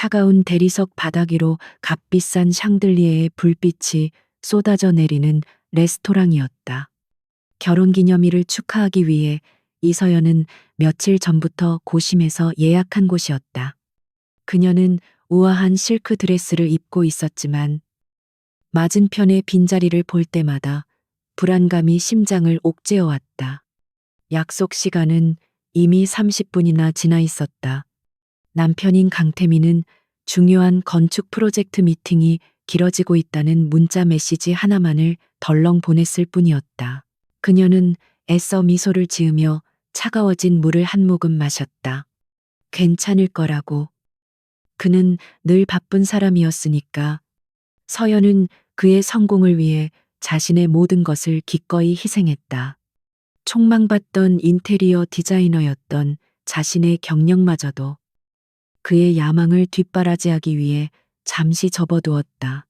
차가운 대리석 바닥 위로 값비싼 샹들리에의 불빛이 쏟아져 내리는 레스토랑이었다. 결혼기념일을 축하하기 위해 이서연은 며칠 전부터 고심해서 예약한 곳이었다. 그녀는 우아한 실크 드레스를 입고 있었지만 맞은편의 빈자리를 볼 때마다 불안감이 심장을 옥죄어 왔다. 약속 시간은 이미 30분이나 지나 있었다. 남편인 강태민은 중요한 건축 프로젝트 미팅이 길어지고 있다는 문자 메시지 하나만을 덜렁 보냈을 뿐이었다. 그녀는 애써 미소를 지으며 차가워진 물을 한 모금 마셨다. 괜찮을 거라고. 그는 늘 바쁜 사람이었으니까. 서연은 그의 성공을 위해 자신의 모든 것을 기꺼이 희생했다. 촉망받던 인테리어 디자이너였던 자신의 경력마저도 그의 야망을 뒷바라지하기 위해 잠시 접어두었다.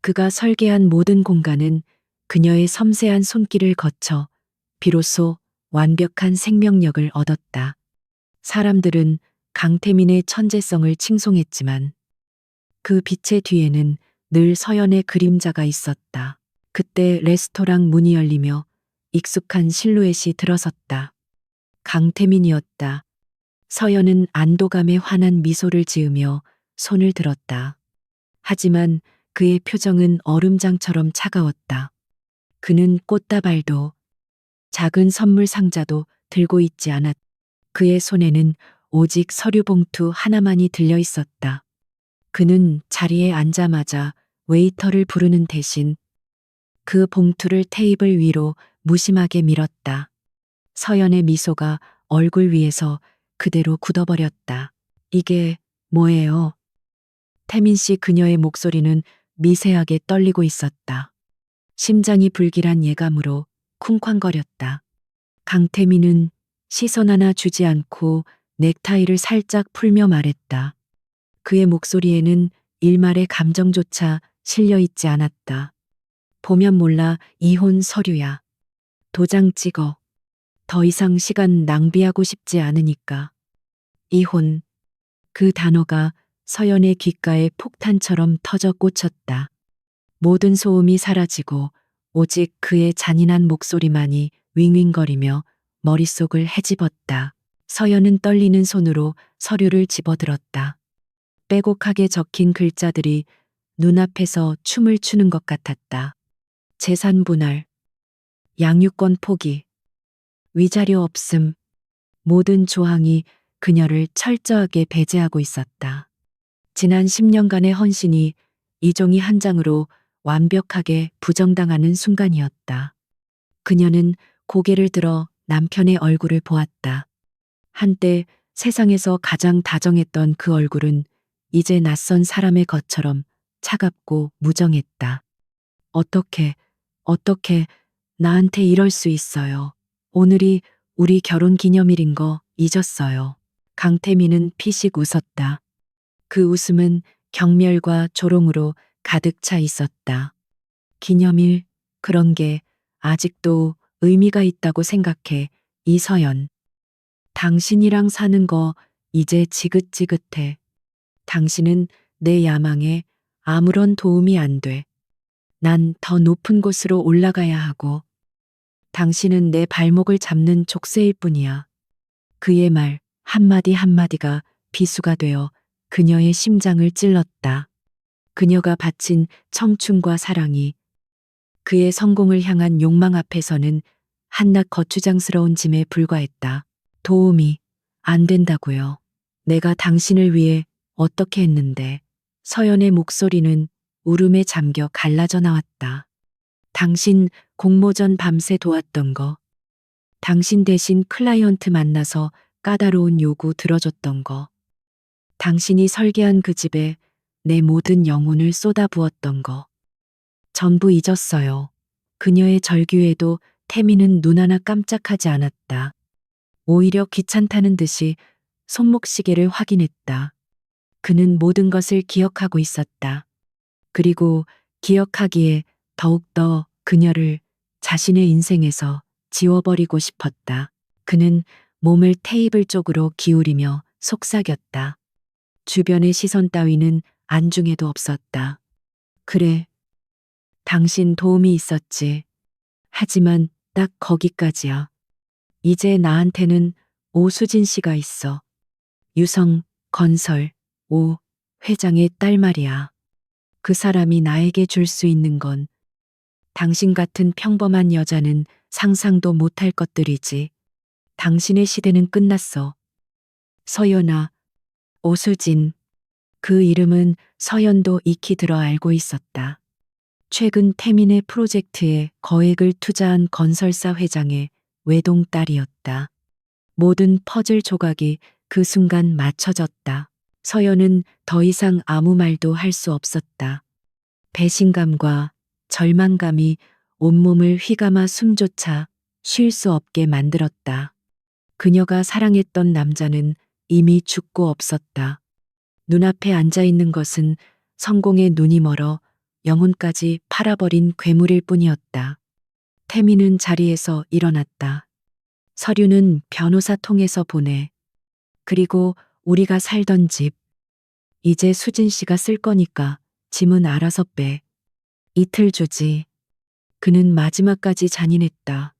그가 설계한 모든 공간은 그녀의 섬세한 손길을 거쳐 비로소 완벽한 생명력을 얻었다. 사람들은 강태민의 천재성을 칭송했지만 그 빛의 뒤에는 늘 서연의 그림자가 있었다. 그때 레스토랑 문이 열리며 익숙한 실루엣이 들어섰다. 강태민이었다. 서연은 안도감에 환한 미소를 지으며 손을 들었다. 하지만 그의 표정은 얼음장처럼 차가웠다. 그는 꽃다발도 작은 선물 상자도 들고 있지 않았다. 그의 손에는 오직 서류 봉투 하나만이 들려 있었다. 그는 자리에 앉자마자 웨이터를 부르는 대신 그 봉투를 테이블 위로 무심하게 밀었다. 서연의 미소가 얼굴 위에서 그대로 굳어버렸다. 이게 뭐예요? 태민 씨 그녀의 목소리는 미세하게 떨리고 있었다. 심장이 불길한 예감으로 쿵쾅거렸다. 강태민은 시선 하나 주지 않고 넥타이를 살짝 풀며 말했다. 그의 목소리에는 일말의 감정조차 실려 있지 않았다. 보면 몰라 이혼 서류야. 도장 찍어. 더 이상 시간 낭비하고 싶지 않으니까. 이혼. 그 단어가 서연의 귓가에 폭탄처럼 터져 꽂혔다. 모든 소음이 사라지고 오직 그의 잔인한 목소리만이 윙윙거리며 머릿속을 헤집었다. 서연은 떨리는 손으로 서류를 집어들었다. 빼곡하게 적힌 글자들이 눈앞에서 춤을 추는 것 같았다. 재산 분할, 양육권 포기, 위자료 없음, 모든 조항이 그녀를 철저하게 배제하고 있었다. 지난 10년간의 헌신이 이 종이 한 장으로 완벽하게 부정당하는 순간이었다. 그녀는 고개를 들어 남편의 얼굴을 보았다. 한때 세상에서 가장 다정했던 그 얼굴은 이제 낯선 사람의 것처럼 차갑고 무정했다. 어떻게 나한테 이럴 수 있어요. 오늘이 우리 결혼 기념일인 거 잊었어요. 강태민은 피식 웃었다. 그 웃음은 경멸과 조롱으로 가득 차 있었다. 기념일, 그런 게 아직도 의미가 있다고 생각해, 이서연. 당신이랑 사는 거 이제 지긋지긋해. 당신은 내 야망에 아무런 도움이 안 돼. 난 더 높은 곳으로 올라가야 하고, 당신은 내 발목을 잡는 족쇄일 뿐이야. 그의 말 한마디 한마디가 비수가 되어 그녀의 심장을 찔렀다. 그녀가 바친 청춘과 사랑이 그의 성공을 향한 욕망 앞에서는 한낱 거추장스러운 짐에 불과했다. 도움이 안 된다고요. 내가 당신을 위해 어떻게 했는데. 서연의 목소리는 울음에 잠겨 갈라져 나왔다. 당신 공모전 밤새 도왔던 거. 당신 대신 클라이언트 만나서 까다로운 요구 들어줬던 거. 당신이 설계한 그 집에 내 모든 영혼을 쏟아부었던 거. 전부 잊었어요. 그녀의 절규에도 태민은 눈 하나 깜짝하지 않았다. 오히려 귀찮다는 듯이 손목시계를 확인했다. 그는 모든 것을 기억하고 있었다. 그리고 기억하기에 더욱더 그녀를 자신의 인생에서 지워버리고 싶었다. 그는 몸을 테이블 쪽으로 기울이며 속삭였다. 주변의 시선 따위는 안중에도 없었다. 그래, 당신 도움이 있었지. 하지만 딱 거기까지야. 이제 나한테는 오수진 씨가 있어. 유성, 건설, 오 회장의 딸 말이야. 그 사람이 나에게 줄 수 있는 건 당신 같은 평범한 여자는 상상도 못할 것들이지. 당신의 시대는 끝났어. 서연아, 오수진. 그 이름은 서연도 익히 들어 알고 있었다. 최근 태민의 프로젝트에 거액을 투자한 건설사 회장의 외동딸이었다. 모든 퍼즐 조각이 그 순간 맞춰졌다. 서연은 더 이상 아무 말도 할 수 없었다. 배신감과 절망감이 온몸을 휘감아 숨조차 쉴 수 없게 만들었다. 그녀가 사랑했던 남자는 이미 죽고 없었다. 눈앞에 앉아 있는 것은 성공의 눈이 멀어 영혼까지 팔아버린 괴물일 뿐이었다. 태미는 자리에서 일어났다. 서류는 변호사 통해서 보내. 그리고 우리가 살던 집. 이제 수진 씨가 쓸 거니까 짐은 알아서 빼. 이틀 주지. 그는 마지막까지 잔인했다.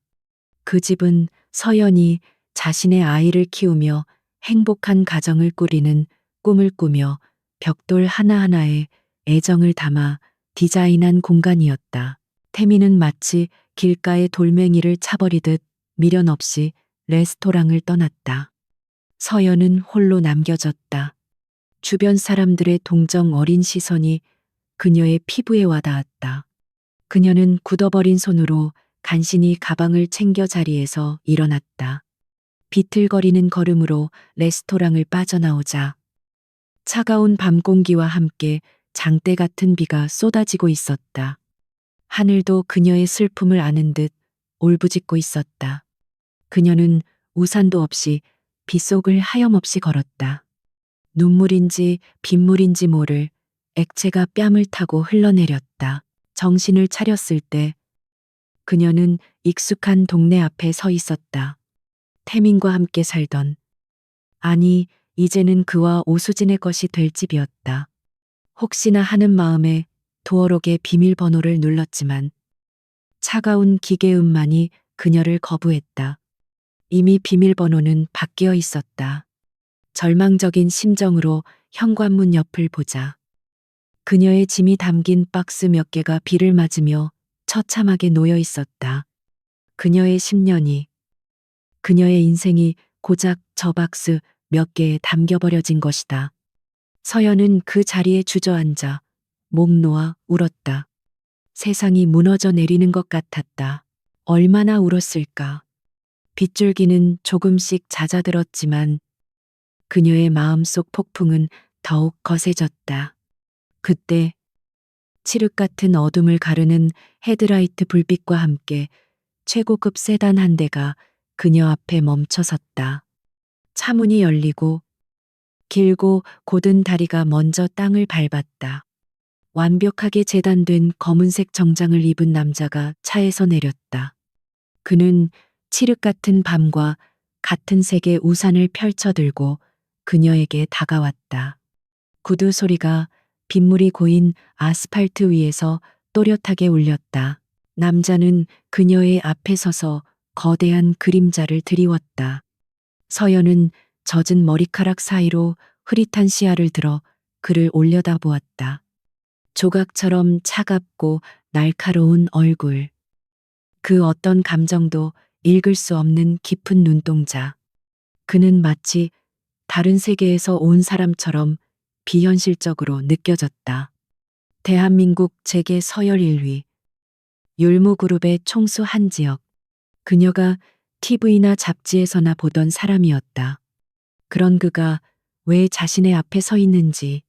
그 집은 서연이 자신의 아이를 키우며 행복한 가정을 꾸리는 꿈을 꾸며 벽돌 하나하나에 애정을 담아 디자인한 공간이었다. 태미는 마치 길가의 돌멩이를 차버리듯 미련 없이 레스토랑을 떠났다. 서연은 홀로 남겨졌다. 주변 사람들의 동정 어린 시선이 그녀의 피부에 와닿았다. 그녀는 굳어버린 손으로 간신히 가방을 챙겨 자리에서 일어났다. 비틀거리는 걸음으로 레스토랑을 빠져나오자 차가운 밤 공기와 함께 장대 같은 비가 쏟아지고 있었다. 하늘도 그녀의 슬픔을 아는 듯 울부짖고 있었다. 그녀는 우산도 없이 빗속을 하염없이 걸었다. 눈물인지 빗물인지 모를 액체가 뺨을 타고 흘러내렸다. 정신을 차렸을 때 그녀는 익숙한 동네 앞에 서 있었다. 태민과 함께 살던, 아니, 이제는 그와 오수진의 것이 될 집이었다. 혹시나 하는 마음에 도어록의 비밀번호를 눌렀지만 차가운 기계음만이 그녀를 거부했다. 이미 비밀번호는 바뀌어 있었다. 절망적인 심정으로 현관문 옆을 보자 그녀의 짐이 담긴 박스 몇 개가 비를 맞으며 처참하게 놓여 있었다. 그녀의 10년이, 그녀의 인생이 고작 저 박스 몇 개에 담겨버려진 것이다. 서연은 그 자리에 주저앉아 목 놓아 울었다. 세상이 무너져 내리는 것 같았다. 얼마나 울었을까. 빗줄기는 조금씩 잦아들었지만 그녀의 마음속 폭풍은 더욱 거세졌다. 그때 칠흑 같은 어둠을 가르는 헤드라이트 불빛과 함께 최고급 세단 한 대가 그녀 앞에 멈춰섰다. 차문이 열리고 길고 곧은 다리가 먼저 땅을 밟았다. 완벽하게 재단된 검은색 정장을 입은 남자가 차에서 내렸다. 그는 칠흑 같은 밤과 같은 색의 우산을 펼쳐들고 그녀에게 다가왔다. 구두 소리가 빗물이 고인 아스팔트 위에서 또렷하게 울렸다. 남자는 그녀의 앞에 서서 거대한 그림자를 드리웠다. 서연은 젖은 머리카락 사이로 흐릿한 시야를 들어 그를 올려다보았다. 조각처럼 차갑고 날카로운 얼굴. 그 어떤 감정도 읽을 수 없는 깊은 눈동자. 그는 마치 다른 세계에서 온 사람처럼 비현실적으로 느껴졌다. 대한민국 재계 서열 1위. 율무그룹의 총수 한지혁. 그녀가 TV나 잡지에서나 보던 사람이었다. 그런 그가 왜 자신의 앞에 서 있는지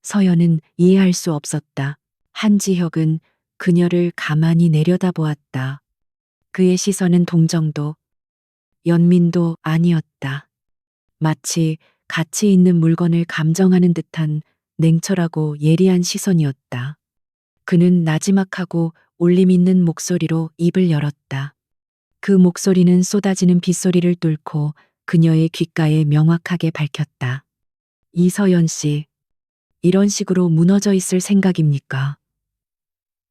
서연은 이해할 수 없었다. 한지혁은 그녀를 가만히 내려다보았다. 그의 시선은 동정도 연민도 아니었다. 마치 가치 있는 물건을 감정하는 듯한 냉철하고 예리한 시선이었다. 그는 나지막하고 울림 있는 목소리로 입을 열었다. 그 목소리는 쏟아지는 빗소리를 뚫고 그녀의 귓가에 명확하게 밝혔다. 이서연 씨, 이런 식으로 무너져 있을 생각입니까?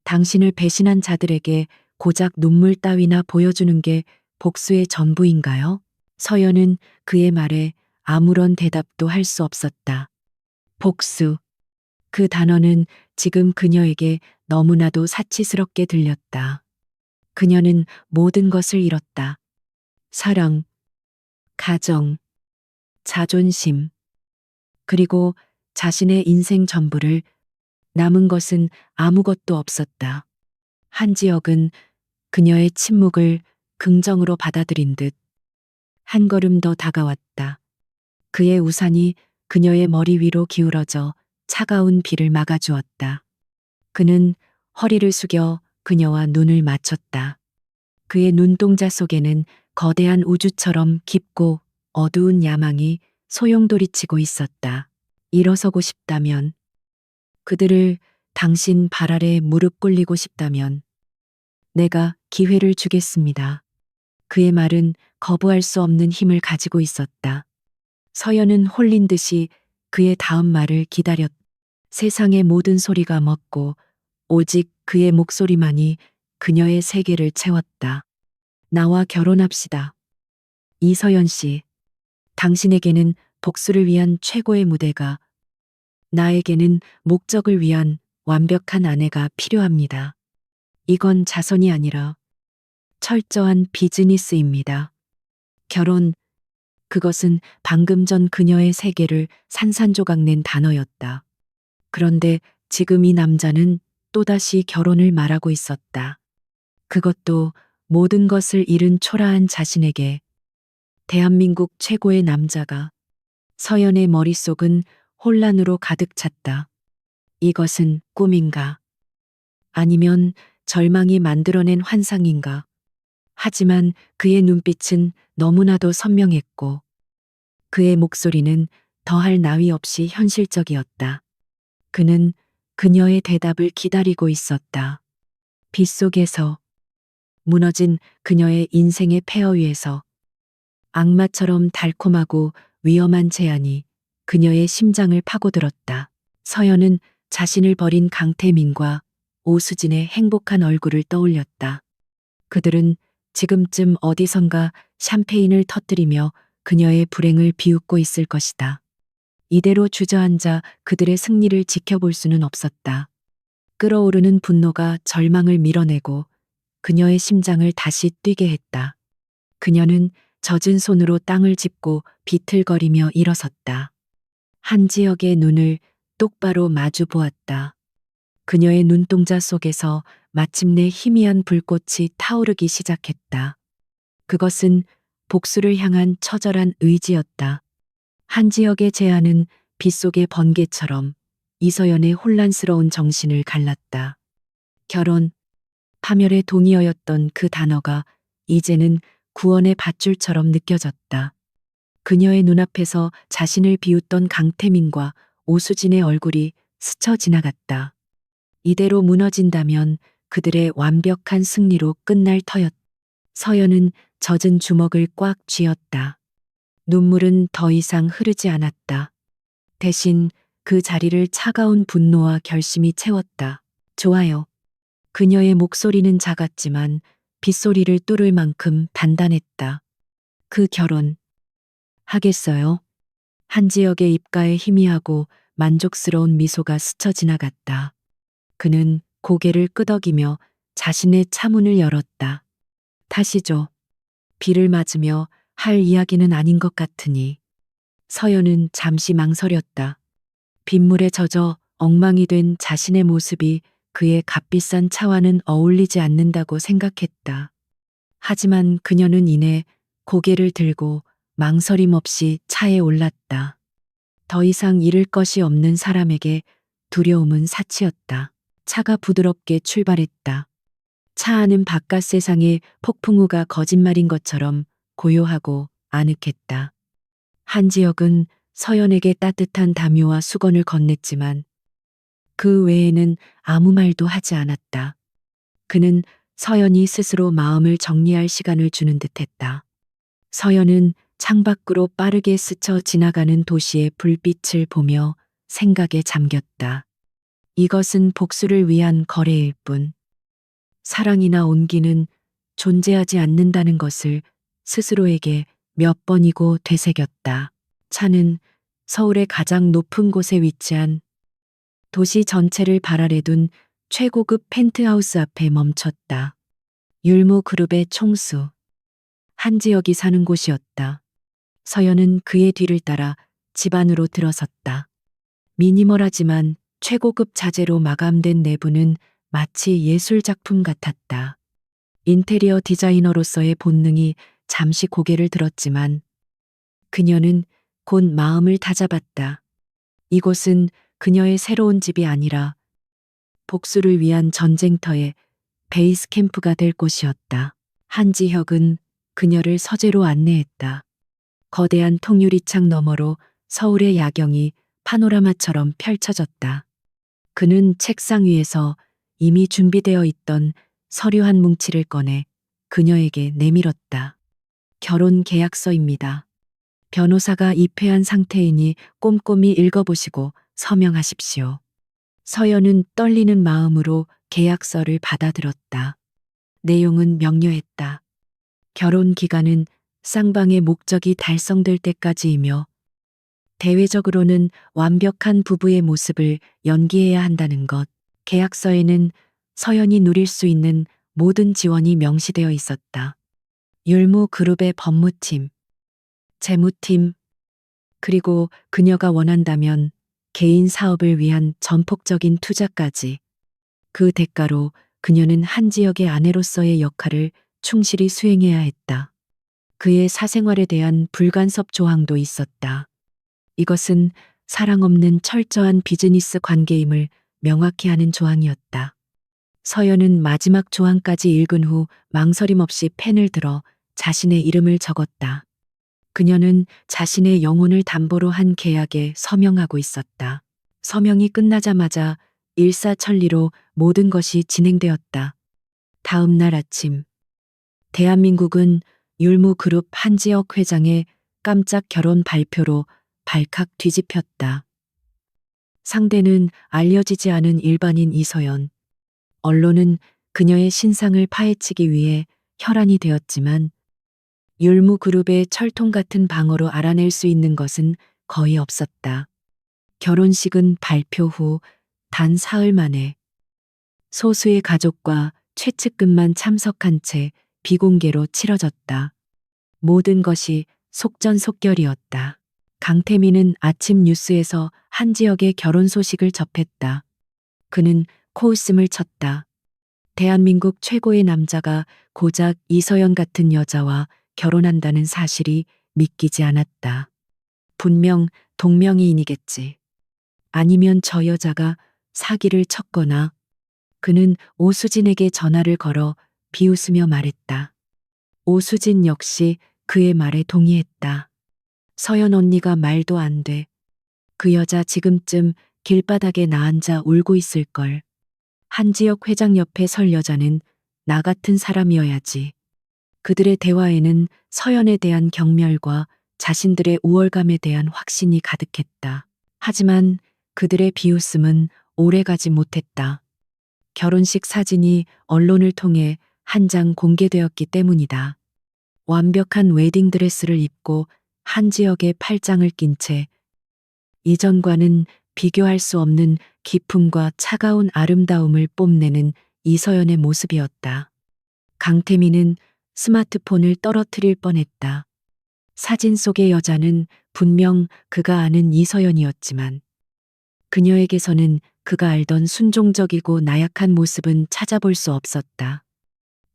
당신을 배신한 자들에게 고작 눈물 따위나 보여주는 게 복수의 전부인가요? 서연은 그의 말에 아무런 대답도 할 수 없었다. 복수. 그 단어는 지금 그녀에게 너무나도 사치스럽게 들렸다. 그녀는 모든 것을 잃었다. 사랑, 가정, 자존심, 그리고 자신의 인생 전부를. 남은 것은 아무것도 없었다. 한지혁은 그녀의 침묵을 긍정으로 받아들인 듯 한 걸음 더 다가왔다. 그의 우산이 그녀의 머리 위로 기울어져 차가운 비를 막아주었다. 그는 허리를 숙여 그녀와 눈을 맞췄다. 그의 눈동자 속에는 거대한 우주처럼 깊고 어두운 야망이 소용돌이치고 있었다. 일어서고 싶다면, 그들을 당신 발 아래 무릎 꿇리고 싶다면 내가 기회를 주겠습니다. 그의 말은 거부할 수 없는 힘을 가지고 있었다. 서연은 홀린 듯이 그의 다음 말을 기다렸다. 세상의 모든 소리가 멎고 오직 그의 목소리만이 그녀의 세계를 채웠다. 나와 결혼합시다. 이서연 씨, 당신에게는 복수를 위한 최고의 무대가, 나에게는 목적을 위한 완벽한 아내가 필요합니다. 이건 자선이 아니라 철저한 비즈니스입니다. 결혼, 그것은 방금 전 그녀의 세계를 산산조각 낸 단어였다. 그런데 지금 이 남자는 또다시 결혼을 말하고 있었다. 그것도 모든 것을 잃은 초라한 자신에게. 대한민국 최고의 남자가. 서연의 머릿속은 혼란으로 가득 찼다. 이것은 꿈인가? 아니면 절망이 만들어낸 환상인가? 하지만 그의 눈빛은 너무나도 선명했고 그의 목소리는 더할 나위 없이 현실적이었다. 그는 그녀의 대답을 기다리고 있었다. 빗속에서, 무너진 그녀의 인생의 폐허 위에서 악마처럼 달콤하고 위험한 제안이 그녀의 심장을 파고들었다. 서연은 자신을 버린 강태민과 오수진의 행복한 얼굴을 떠올렸다. 그들은 지금쯤 어디선가 샴페인을 터뜨리며 그녀의 불행을 비웃고 있을 것이다. 이대로 주저앉아 그들의 승리를 지켜볼 수는 없었다. 끓어오르는 분노가 절망을 밀어내고 그녀의 심장을 다시 뛰게 했다. 그녀는 젖은 손으로 땅을 짚고 비틀거리며 일어섰다. 한지혁의 눈을 똑바로 마주 보았다. 그녀의 눈동자 속에서 마침내 희미한 불꽃이 타오르기 시작했다. 그것은 복수를 향한 처절한 의지였다. 한지혁의 제안은 빗속의 번개처럼 이서연의 혼란스러운 정신을 갈랐다. 결혼, 파멸의 동의어였던 그 단어가 이제는 구원의 밧줄처럼 느껴졌다. 그녀의 눈앞에서 자신을 비웃던 강태민과 오수진의 얼굴이 스쳐 지나갔다. 이대로 무너진다면 그들의 완벽한 승리로 끝날 터였다. 서연은 젖은 주먹을 꽉 쥐었다. 눈물은 더 이상 흐르지 않았다. 대신 그 자리를 차가운 분노와 결심이 채웠다. 좋아요. 그녀의 목소리는 작았지만 빗소리를 뚫을 만큼 단단했다. 그 결혼, 하겠어요? 한지혁의 입가에 희미하고 만족스러운 미소가 스쳐 지나갔다. 그는 고개를 끄덕이며 자신의 차문을 열었다. 타시죠. 비를 맞으며 할 이야기는 아닌 것 같으니. 서연은 잠시 망설였다. 빗물에 젖어 엉망이 된 자신의 모습이 그의 값비싼 차와는 어울리지 않는다고 생각했다. 하지만 그녀는 이내 고개를 들고 망설임 없이 차에 올랐다. 더 이상 잃을 것이 없는 사람에게 두려움은 사치였다. 차가 부드럽게 출발했다. 차 안은 바깥 세상의 폭풍우가 거짓말인 것처럼 고요하고 아늑했다. 한지혁은 서연에게 따뜻한 담요와 수건을 건넸지만 그 외에는 아무 말도 하지 않았다. 그는 서연이 스스로 마음을 정리할 시간을 주는 듯했다. 서연은 창밖으로 빠르게 스쳐 지나가는 도시의 불빛을 보며 생각에 잠겼다. 이것은 복수를 위한 거래일 뿐. 사랑이나 온기는 존재하지 않는다는 것을 스스로에게 몇 번이고 되새겼다. 차는 서울의 가장 높은 곳에 위치한 도시 전체를 발아래 둔 최고급 펜트하우스 앞에 멈췄다. 율무 그룹의 총수 한지혁이 사는 곳이었다. 서연은 그의 뒤를 따라 집 안으로 들어섰다. 미니멀하지만 최고급 자재로 마감된 내부는 마치 예술 작품 같았다. 인테리어 디자이너로서의 본능이 잠시 고개를 들었지만 그녀는 곧 마음을 다잡았다. 이곳은 그녀의 새로운 집이 아니라 복수를 위한 전쟁터의 베이스 캠프가 될 곳이었다. 한지혁은 그녀를 서재로 안내했다. 거대한 통유리창 너머로 서울의 야경이 파노라마처럼 펼쳐졌다. 그는 책상 위에서 이미 준비되어 있던 서류 한 뭉치를 꺼내 그녀에게 내밀었다. 결혼 계약서입니다. 변호사가 입회한 상태이니 꼼꼼히 읽어보시고 서명하십시오. 서연은 떨리는 마음으로 계약서를 받아들었다. 내용은 명료했다. 결혼 기간은 쌍방의 목적이 달성될 때까지이며 대외적으로는 완벽한 부부의 모습을 연기해야 한다는 것. 계약서에는 서연이 누릴 수 있는 모든 지원이 명시되어 있었다. 율무 그룹의 법무팀, 재무팀, 그리고 그녀가 원한다면 개인 사업을 위한 전폭적인 투자까지. 그 대가로 그녀는 한지혁의 아내로서의 역할을 충실히 수행해야 했다. 그의 사생활에 대한 불간섭 조항도 있었다. 이것은 사랑 없는 철저한 비즈니스 관계임을 명확히 하는 조항이었다. 서연은 마지막 조항까지 읽은 후 망설임 없이 펜을 들어 자신의 이름을 적었다. 그녀는 자신의 영혼을 담보로 한 계약에 서명하고 있었다. 서명이 끝나자마자 일사천리로 모든 것이 진행되었다. 다음 날 아침, 대한민국은 율무그룹 한지혁 회장의 깜짝 결혼 발표로 발칵 뒤집혔다. 상대는 알려지지 않은 일반인 이서연. 언론은 그녀의 신상을 파헤치기 위해 혈안이 되었지만 율무그룹의 철통 같은 방어로 알아낼 수 있는 것은 거의 없었다. 결혼식은 발표 후 단 사흘 만에 소수의 가족과 최측근만 참석한 채 비공개로 치러졌다. 모든 것이 속전속결이었다. 강태민은 아침 뉴스에서 한지혁의 결혼 소식을 접했다. 그는 코웃음을 쳤다. 대한민국 최고의 남자가 고작 이서연 같은 여자와 결혼한다는 사실이 믿기지 않았다. 분명 동명이인이겠지. 아니면 저 여자가 사기를 쳤거나. 그는 오수진에게 전화를 걸어 비웃으며 말했다. 오수진 역시 그의 말에 동의했다. 서연 언니가 말도 안 돼. 그 여자 지금쯤 길바닥에 나앉아 울고 있을걸. 한지혁 회장 옆에 설 여자는 나 같은 사람이어야지. 그들의 대화에는 서연에 대한 경멸과 자신들의 우월감에 대한 확신이 가득했다. 하지만 그들의 비웃음은 오래가지 못했다. 결혼식 사진이 언론을 통해 한 장 공개되었기 때문이다. 완벽한 웨딩드레스를 입고 한지혁의 팔짱을 낀 채 이전과는 비교할 수 없는 기품과 차가운 아름다움을 뽐내는 이서연의 모습이었다. 강태민은 스마트폰을 떨어뜨릴 뻔했다. 사진 속의 여자는 분명 그가 아는 이서연이었지만 그녀에게서는 그가 알던 순종적이고 나약한 모습은 찾아볼 수 없었다.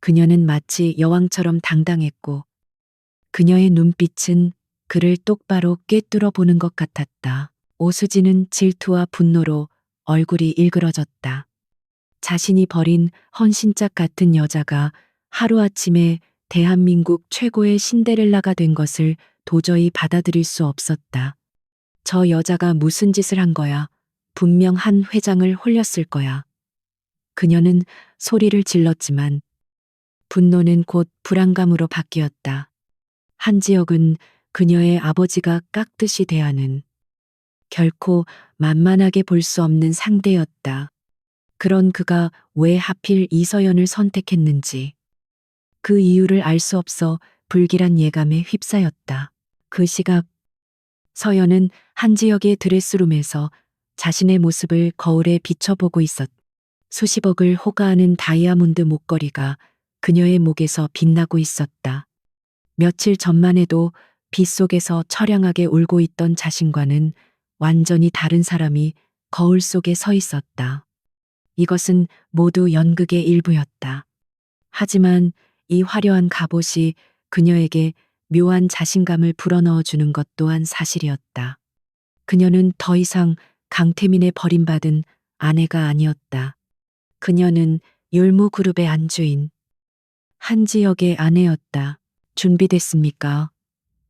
그녀는 마치 여왕처럼 당당했고 그녀의 눈빛은 그를 똑바로 꿰뚫어 보는 것 같았다. 오수진은 질투와 분노로 얼굴이 일그러졌다. 자신이 버린 헌신짝 같은 여자가 하루아침에 대한민국 최고의 신데렐라가 된 것을 도저히 받아들일 수 없었다. 저 여자가 무슨 짓을 한 거야? 분명 한 회장을 홀렸을 거야. 그녀는 소리를 질렀지만 분노는 곧 불안감으로 바뀌었다. 한지혁은 그녀의 아버지가 깍듯이 대하는 결코 만만하게 볼 수 없는 상대였다. 그런 그가 왜 하필 이서연을 선택했는지 그 이유를 알 수 없어 불길한 예감에 휩싸였다. 그 시각 서연은 한지역의 드레스룸에서 자신의 모습을 거울에 비춰보고 있었다. 수십억을 호가하는 다이아몬드 목걸이가 그녀의 목에서 빛나고 있었다. 며칠 전만 해도 빗속에서 처량하게 울고 있던 자신과는 완전히 다른 사람이 거울 속에 서 있었다. 이것은 모두 연극의 일부였다. 하지만 이 화려한 갑옷이 그녀에게 묘한 자신감을 불어넣어 주는 것 또한 사실이었다. 그녀는 더 이상 강태민의 버림받은 아내가 아니었다. 그녀는 율무그룹의 안주인 한지역의 아내였다. 준비됐습니까?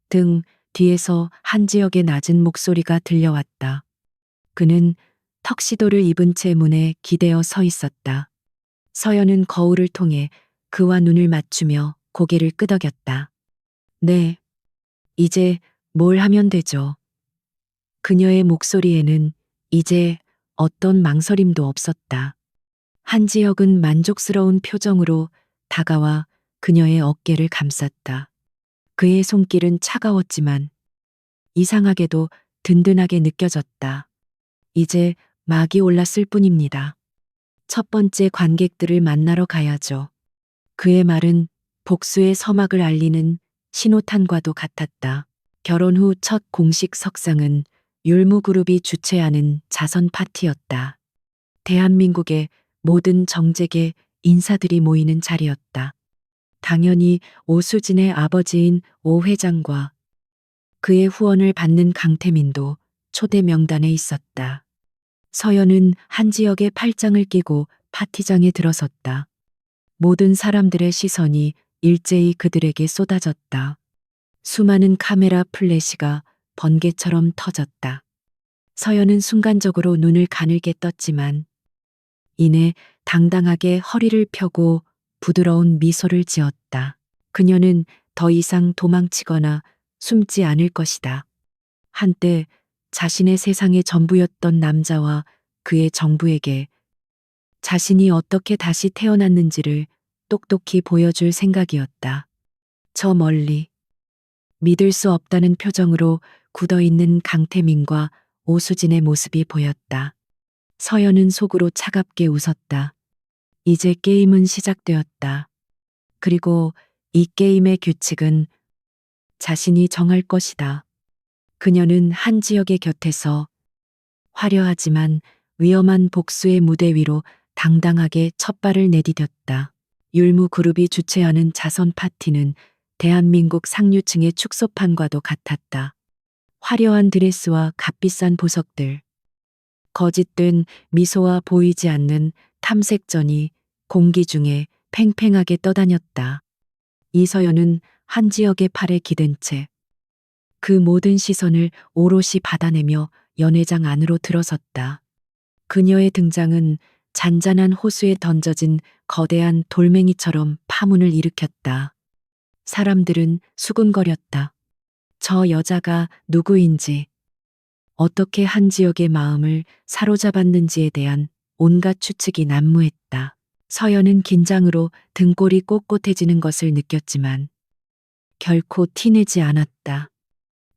등 뒤에서 한지역의 낮은 목소리가 들려왔다. 그는 턱시도를 입은 채 문에 기대어 서 있었다. 서연은 거울을 통해 그와 눈을 맞추며 고개를 끄덕였다. 네, 이제 뭘 하면 되죠? 그녀의 목소리에는 이제 어떤 망설임도 없었다. 한지혁은 만족스러운 표정으로 다가와 그녀의 어깨를 감쌌다. 그의 손길은 차가웠지만 이상하게도 든든하게 느껴졌다. 이제 막이 올랐을 뿐입니다. 첫 번째 관객들을 만나러 가야죠. 그의 말은 복수의 서막을 알리는 신호탄과도 같았다. 결혼 후 첫 공식 석상은 율무그룹이 주최하는 자선 파티였다. 대한민국의 모든 정재계 인사들이 모이는 자리였다. 당연히 오수진의 아버지인 오 회장과 그의 후원을 받는 강태민도 초대 명단에 있었다. 서연은 한지역의 팔짱을 끼고 파티장에 들어섰다. 모든 사람들의 시선이 일제히 그들에게 쏟아졌다. 수많은 카메라 플래시가 번개처럼 터졌다. 서연은 순간적으로 눈을 가늘게 떴지만 이내 당당하게 허리를 펴고 부드러운 미소를 지었다. 그녀는 더 이상 도망치거나 숨지 않을 것이다. 한때 자신의 세상의 전부였던 남자와 그의 정부에게 자신이 어떻게 다시 태어났는지를 똑똑히 보여줄 생각이었다. 저 멀리 믿을 수 없다는 표정으로 굳어있는 강태민과 오수진의 모습이 보였다. 서연은 속으로 차갑게 웃었다. 이제 게임은 시작되었다. 그리고 이 게임의 규칙은 자신이 정할 것이다. 그녀는 한지역의 곁에서 화려하지만 위험한 복수의 무대 위로 당당하게 첫 발을 내디뎠다. 율무그룹이 주최하는 자선 파티는 대한민국 상류층의 축소판과도 같았다. 화려한 드레스와 값비싼 보석들, 거짓된 미소와 보이지 않는 탐색전이 공기 중에 팽팽하게 떠다녔다. 이서연은 한지역의 팔에 기댄 채 그 모든 시선을 오롯이 받아내며 연회장 안으로 들어섰다. 그녀의 등장은 잔잔한 호수에 던져진 거대한 돌멩이처럼 파문을 일으켰다. 사람들은 수군거렸다. 저 여자가 누구인지, 어떻게 한지역의 마음을 사로잡았는지에 대한 온갖 추측이 난무했다. 서연은 긴장으로 등골이 꼿꼿해지는 것을 느꼈지만 결코 티내지 않았다.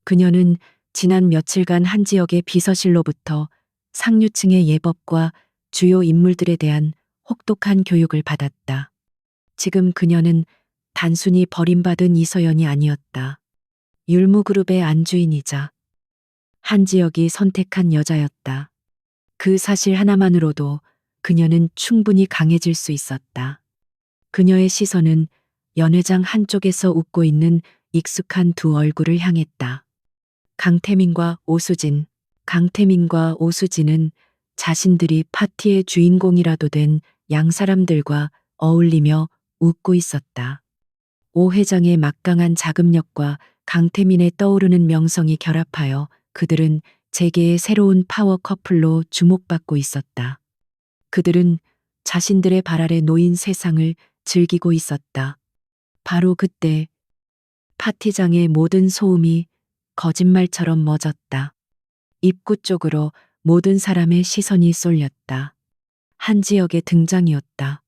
그녀는 지난 며칠간 한지역의 비서실로부터 상류층의 예법과 주요 인물들에 대한 혹독한 교육을 받았다. 지금 그녀는 단순히 버림받은 이서연이 아니었다. 율무그룹의 안주인이자 한지역이 선택한 여자였다. 그 사실 하나만으로도 그녀는 충분히 강해질 수 있었다. 그녀의 시선은 연회장 한쪽에서 웃고 있는 익숙한 두 얼굴을 향했다. 강태민과 오수진. 강태민과 오수진은 자신들이 파티의 주인공이라도 된 양사람들과 어울리며 웃고 있었다. 오 회장의 막강한 자금력과 강태민의 떠오르는 명성이 결합하여 그들은 재계의 새로운 파워 커플로 주목받고 있었다. 그들은 자신들의 발 아래 놓인 세상을 즐기고 있었다. 바로 그때 파티장의 모든 소음이 거짓말처럼 멎었다. 입구 쪽으로 모든 사람의 시선이 쏠렸다. 한지혁의 등장이었다.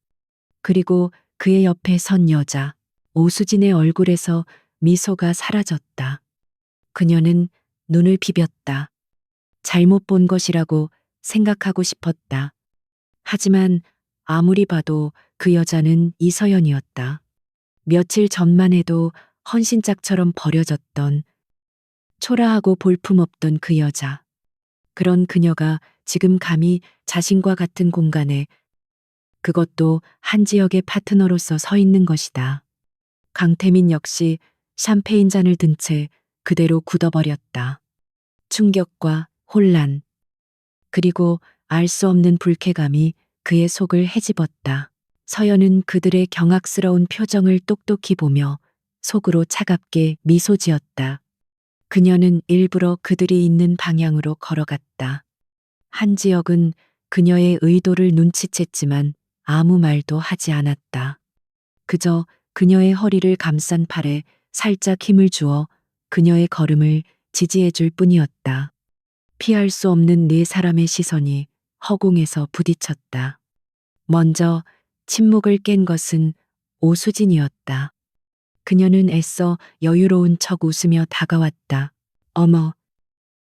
그리고 그의 옆에 선 여자, 오수진의 얼굴에서 미소가 사라졌다. 그녀는 눈을 비볐다. 잘못 본 것이라고 생각하고 싶었다. 하지만 아무리 봐도 그 여자는 이서연이었다. 며칠 전만 해도 헌신짝처럼 버려졌던 초라하고 볼품없던 그 여자. 그런 그녀가 지금 감히 자신과 같은 공간에, 그것도 한지혁의 파트너로서 서 있는 것이다. 강태민 역시 샴페인 잔을 든 채 그대로 굳어버렸다. 충격과 혼란, 그리고 알 수 없는 불쾌감이 그의 속을 헤집었다. 서연은 그들의 경악스러운 표정을 똑똑히 보며 속으로 차갑게 미소 지었다. 그녀는 일부러 그들이 있는 방향으로 걸어갔다. 한지혁은 그녀의 의도를 눈치챘지만 아무 말도 하지 않았다. 그저 그녀의 허리를 감싼 팔에 살짝 힘을 주어 그녀의 걸음을 지지해 줄 뿐이었다. 피할 수 없는 네 사람의 시선이 허공에서 부딪혔다. 먼저 침묵을 깬 것은 오수진이었다. 그녀는 애써 여유로운 척 웃으며 다가왔다. 어머,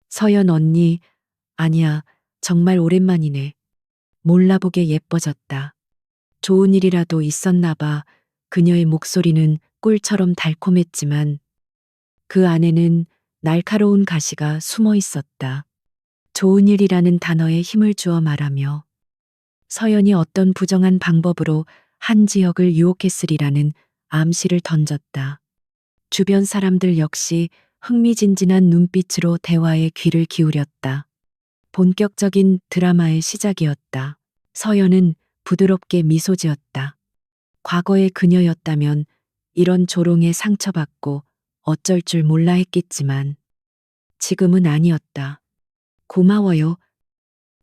서연 언니, 아니야, 정말 오랜만이네. 몰라보게 예뻐졌다. 좋은 일이라도 있었나 봐. 그녀의 목소리는 꿀처럼 달콤했지만 그 안에는 날카로운 가시가 숨어 있었다. 좋은 일이라는 단어에 힘을 주어 말하며 서연이 어떤 부정한 방법으로 한지혁을 유혹했으리라는 암시를 던졌다. 주변 사람들 역시 흥미진진한 눈빛으로 대화에 귀를 기울였다. 본격적인 드라마의 시작이었다. 서연은 부드럽게 미소 지었다. 과거의 그녀였다면 이런 조롱에 상처받고 어쩔 줄 몰라 했겠지만 지금은 아니었다. 고마워요,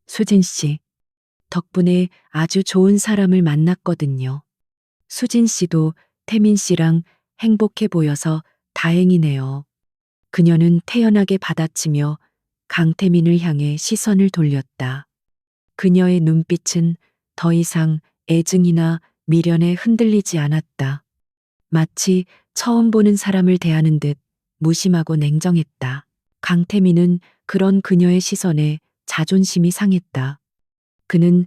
수진 씨. 덕분에 아주 좋은 사람을 만났거든요. 수진 씨도 태민 씨랑 행복해 보여서 다행이네요. 그녀는 태연하게 받아치며 강태민을 향해 시선을 돌렸다. 그녀의 눈빛은 더 이상 애증이나 미련에 흔들리지 않았다. 마치 처음 보는 사람을 대하는 듯 무심하고 냉정했다. 강태민은 그런 그녀의 시선에 자존심이 상했다. 그는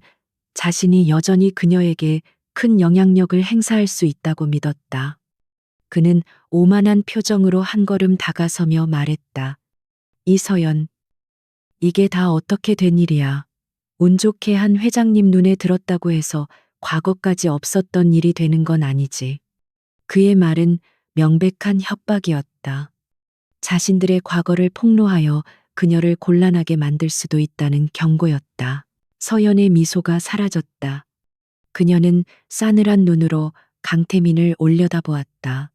자신이 여전히 그녀에게 큰 영향력을 행사할 수 있다고 믿었다. 그는 오만한 표정으로 한 걸음 다가서며 말했다. 이서연, 이게 다 어떻게 된 일이야. 운 좋게 한 회장님 눈에 들었다고 해서 과거까지 없었던 일이 되는 건 아니지. 그의 말은 명백한 협박이었다. 자신들의 과거를 폭로하여 그녀를 곤란하게 만들 수도 있다는 경고였다. 서연의 미소가 사라졌다. 그녀는 싸늘한 눈으로 강태민을 올려다보았다.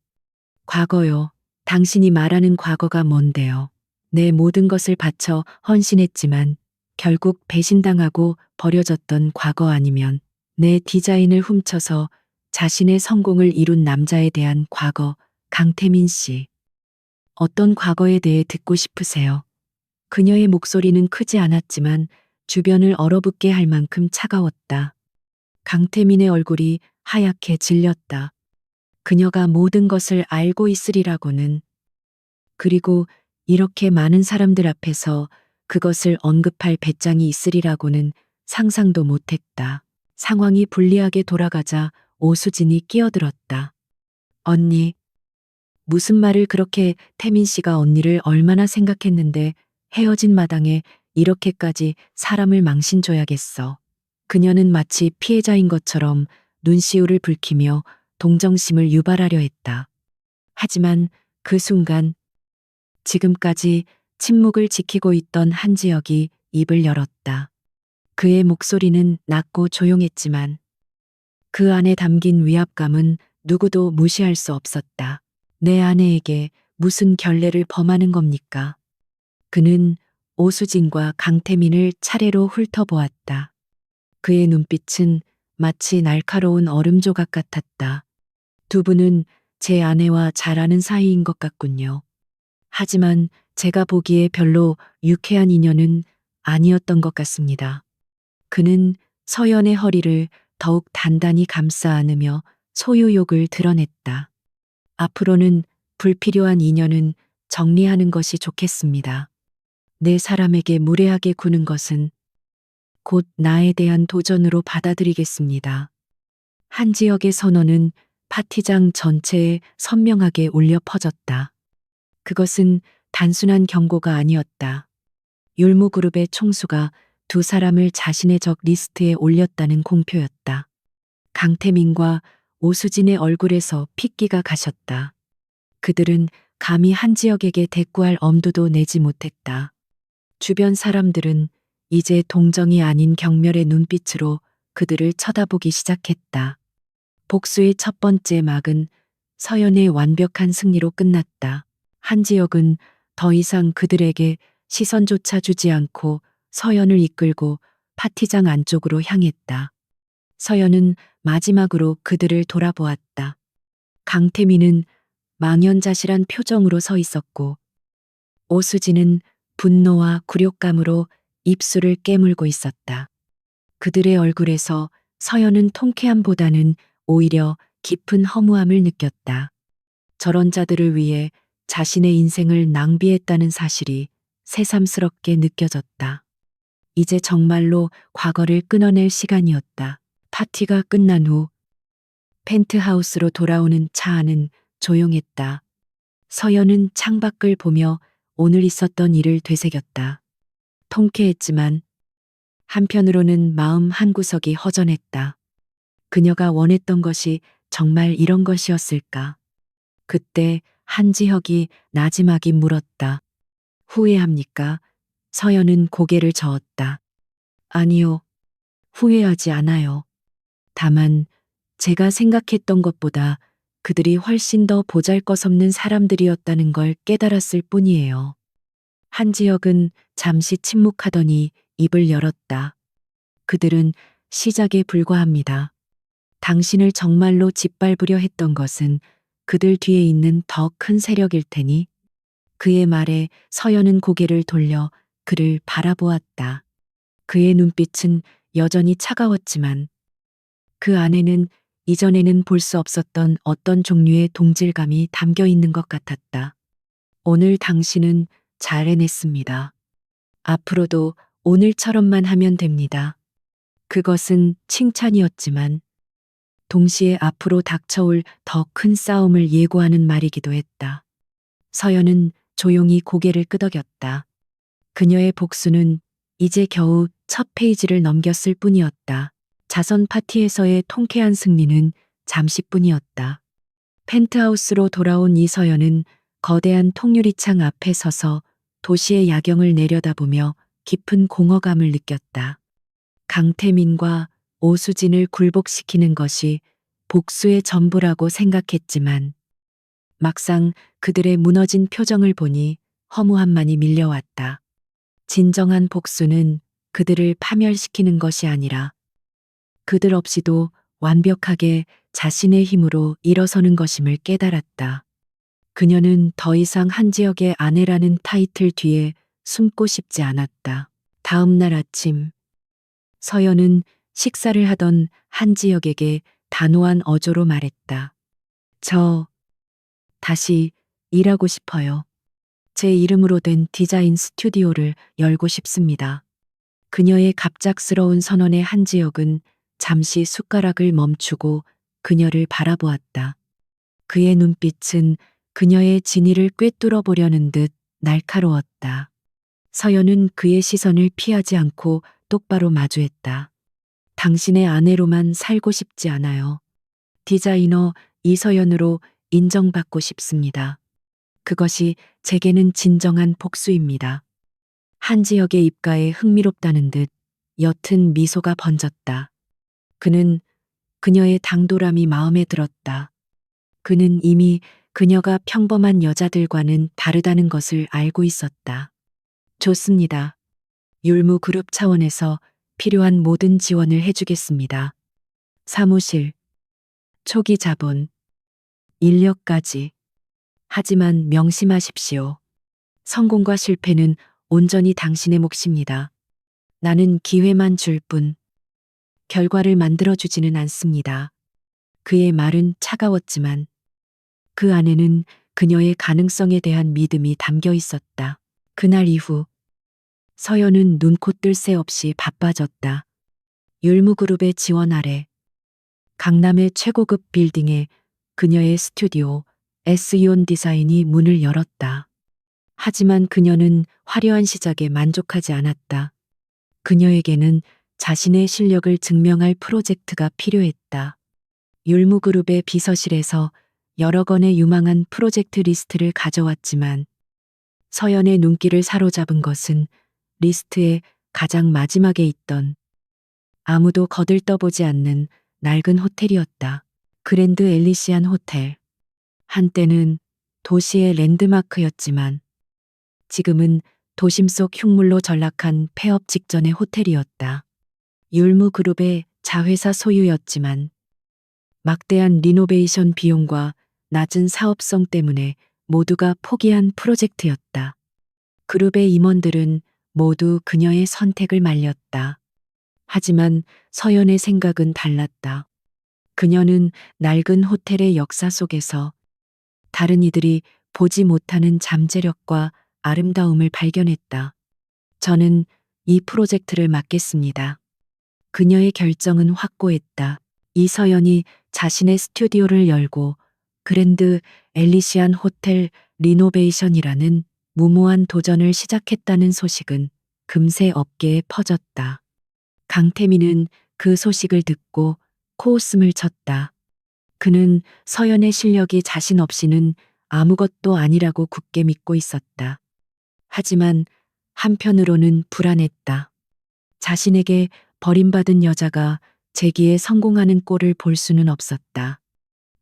과거요. 당신이 말하는 과거가 뭔데요? 내 모든 것을 바쳐 헌신했지만 결국 배신당하고 버려졌던 과거 아니면 내 디자인을 훔쳐서 자신의 성공을 이룬 남자에 대한 과거, 강태민 씨. 어떤 과거에 대해 듣고 싶으세요? 그녀의 목소리는 크지 않았지만 주변을 얼어붙게 할 만큼 차가웠다. 강태민의 얼굴이 하얗게 질렸다. 그녀가 모든 것을 알고 있으리라고는, 그리고 이렇게 많은 사람들 앞에서 그것을 언급할 배짱이 있으리라고는 상상도 못했다. 상황이 불리하게 돌아가자 오수진이 끼어들었다. 언니, 무슨 말을 그렇게, 태민 씨가 언니를 얼마나 생각했는데 헤어진 마당에 이렇게까지 사람을 망신줘야겠어. 그녀는 마치 피해자인 것처럼 눈시울을 붉히며 동정심을 유발하려 했다. 하지만 그 순간 지금까지 침묵을 지키고 있던 한지혁이 입을 열었다. 그의 목소리는 낮고 조용했지만 그 안에 담긴 위압감은 누구도 무시할 수 없었다. 내 아내에게 무슨 결례를 범하는 겁니까? 그는 오수진과 강태민을 차례로 훑어보았다. 그의 눈빛은 마치 날카로운 얼음 조각 같았다. 두 분은 제 아내와 잘 아는 사이인 것 같군요. 하지만 제가 보기에 별로 유쾌한 인연은 아니었던 것 같습니다. 그는 서연의 허리를 더욱 단단히 감싸 안으며 소유욕을 드러냈다. 앞으로는 불필요한 인연은 정리하는 것이 좋겠습니다. 내 사람에게 무례하게 구는 것은 곧 나에 대한 도전으로 받아들이겠습니다. 한지혁의 선언은 파티장 전체에 선명하게 울려 퍼졌다. 그것은 단순한 경고가 아니었다. 율무그룹의 총수가 두 사람을 자신의 적 리스트에 올렸다는 공표였다. 강태민과 오수진의 얼굴에서 핏기가 가셨다. 그들은 감히 한지혁에게 대꾸할 엄두도 내지 못했다. 주변 사람들은 이제 동정이 아닌 경멸의 눈빛으로 그들을 쳐다보기 시작했다. 복수의 첫 번째 막은 서연의 완벽한 승리로 끝났다. 한지혁은 더 이상 그들에게 시선조차 주지 않고 서연을 이끌고 파티장 안쪽으로 향했다. 서연은 마지막으로 그들을 돌아보았다. 강태민은 망연자실한 표정으로 서 있었고 오수진은 분노와 굴욕감으로 입술을 깨물고 있었다. 그들의 얼굴에서 서연은 통쾌함보다는 오히려 깊은 허무함을 느꼈다. 저런 자들을 위해 자신의 인생을 낭비했다는 사실이 새삼스럽게 느껴졌다. 이제 정말로 과거를 끊어낼 시간이었다. 파티가 끝난 후 펜트하우스로 돌아오는 차 안은 조용했다. 서연은 창밖을 보며 오늘 있었던 일을 되새겼다. 통쾌했지만 한편으로는 마음 한구석이 허전했다. 그녀가 원했던 것이 정말 이런 것이었을까? 그때 한지혁이 나지막이 물었다. 후회합니까? 서연은 고개를 저었다. 아니요. 후회하지 않아요. 다만 제가 생각했던 것보다 그들이 훨씬 더 보잘것없는 사람들이었다는 걸 깨달았을 뿐이에요. 한지혁은 잠시 침묵하더니 입을 열었다. 그들은 시작에 불과합니다. 당신을 정말로 짓밟으려 했던 것은 그들 뒤에 있는 더 큰 세력일 테니. 그의 말에 서연은 고개를 돌려 그를 바라보았다. 그의 눈빛은 여전히 차가웠지만 그 안에는 이전에는 볼 수 없었던 어떤 종류의 동질감이 담겨 있는 것 같았다. 오늘 당신은 잘 해냈습니다. 앞으로도 오늘처럼만 하면 됩니다. 그것은 칭찬이었지만 동시에 앞으로 닥쳐올 더 큰 싸움을 예고하는 말이기도 했다. 서연은 조용히 고개를 끄덕였다. 그녀의 복수는 이제 겨우 첫 페이지를 넘겼을 뿐이었다. 자선 파티에서의 통쾌한 승리는 잠시뿐이었다. 펜트하우스로 돌아온 이서연은 거대한 통유리창 앞에 서서 도시의 야경을 내려다보며 깊은 공허감을 느꼈다. 강태민과 오수진을 굴복시키는 것이 복수의 전부라고 생각했지만 막상 그들의 무너진 표정을 보니 허무함만이 밀려왔다. 진정한 복수는 그들을 파멸시키는 것이 아니라 그들 없이도 완벽하게 자신의 힘으로 일어서는 것임을 깨달았다. 그녀는 더 이상 한지혁의 아내라는 타이틀 뒤에 숨고 싶지 않았다. 다음 날 아침, 서연은 식사를 하던 한지혁에게 단호한 어조로 말했다. 저 다시 일하고 싶어요. 제 이름으로 된 디자인 스튜디오를 열고 싶습니다. 그녀의 갑작스러운 선언에 한지혁은 잠시 숟가락을 멈추고 그녀를 바라보았다. 그의 눈빛은 그녀의 진의를 꿰뚫어 보려는 듯 날카로웠다. 서연은 그의 시선을 피하지 않고 똑바로 마주했다. 당신의 아내로만 살고 싶지 않아요. 디자이너 이서연으로 인정받고 싶습니다. 그것이 제게는 진정한 복수입니다. 한지혁의 입가에 흥미롭다는 듯 옅은 미소가 번졌다. 그는 그녀의 당돌함이 마음에 들었다. 그는 이미 그녀가 평범한 여자들과는 다르다는 것을 알고 있었다. 좋습니다. 율무 그룹 차원에서 필요한 모든 지원을 해주겠습니다. 사무실, 초기 자본, 인력까지. 하지만 명심하십시오. 성공과 실패는 온전히 당신의 몫입니다. 나는 기회만 줄 뿐, 결과를 만들어주지는 않습니다. 그의 말은 차가웠지만 그 안에는 그녀의 가능성에 대한 믿음이 담겨 있었다. 그날 이후 서연은 눈코 뜰 새 없이 바빠졌다. 율무그룹의 지원 아래 강남의 최고급 빌딩에 그녀의 스튜디오 S이온 디자인이 문을 열었다. 하지만 그녀는 화려한 시작에 만족하지 않았다. 그녀에게는 자신의 실력을 증명할 프로젝트가 필요했다. 율무그룹의 비서실에서 여러 건의 유망한 프로젝트 리스트를 가져왔지만 서연의 눈길을 사로잡은 것은 리스트의 가장 마지막에 있던 아무도 거들떠보지 않는 낡은 호텔이었다. 그랜드 엘리시안 호텔. 한때는 도시의 랜드마크였지만 지금은 도심 속 흉물로 전락한 폐업 직전의 호텔이었다. 율무그룹의 자회사 소유였지만 막대한 리노베이션 비용과 낮은 사업성 때문에 모두가 포기한 프로젝트였다. 그룹의 임원들은 모두 그녀의 선택을 말렸다. 하지만 서연의 생각은 달랐다. 그녀는 낡은 호텔의 역사 속에서 다른 이들이 보지 못하는 잠재력과 아름다움을 발견했다. 저는 이 프로젝트를 맡겠습니다. 그녀의 결정은 확고했다. 이서연이 자신의 스튜디오를 열고 그랜드 엘리시안 호텔 리노베이션이라는 무모한 도전을 시작했다는 소식은 금세 업계에 퍼졌다. 강태민은 그 소식을 듣고 코웃음을 쳤다. 그는 서연의 실력이 자신 없이는 아무것도 아니라고 굳게 믿고 있었다. 하지만 한편으로는 불안했다. 자신에게 버림받은 여자가 재기에 성공하는 꼴을 볼 수는 없었다.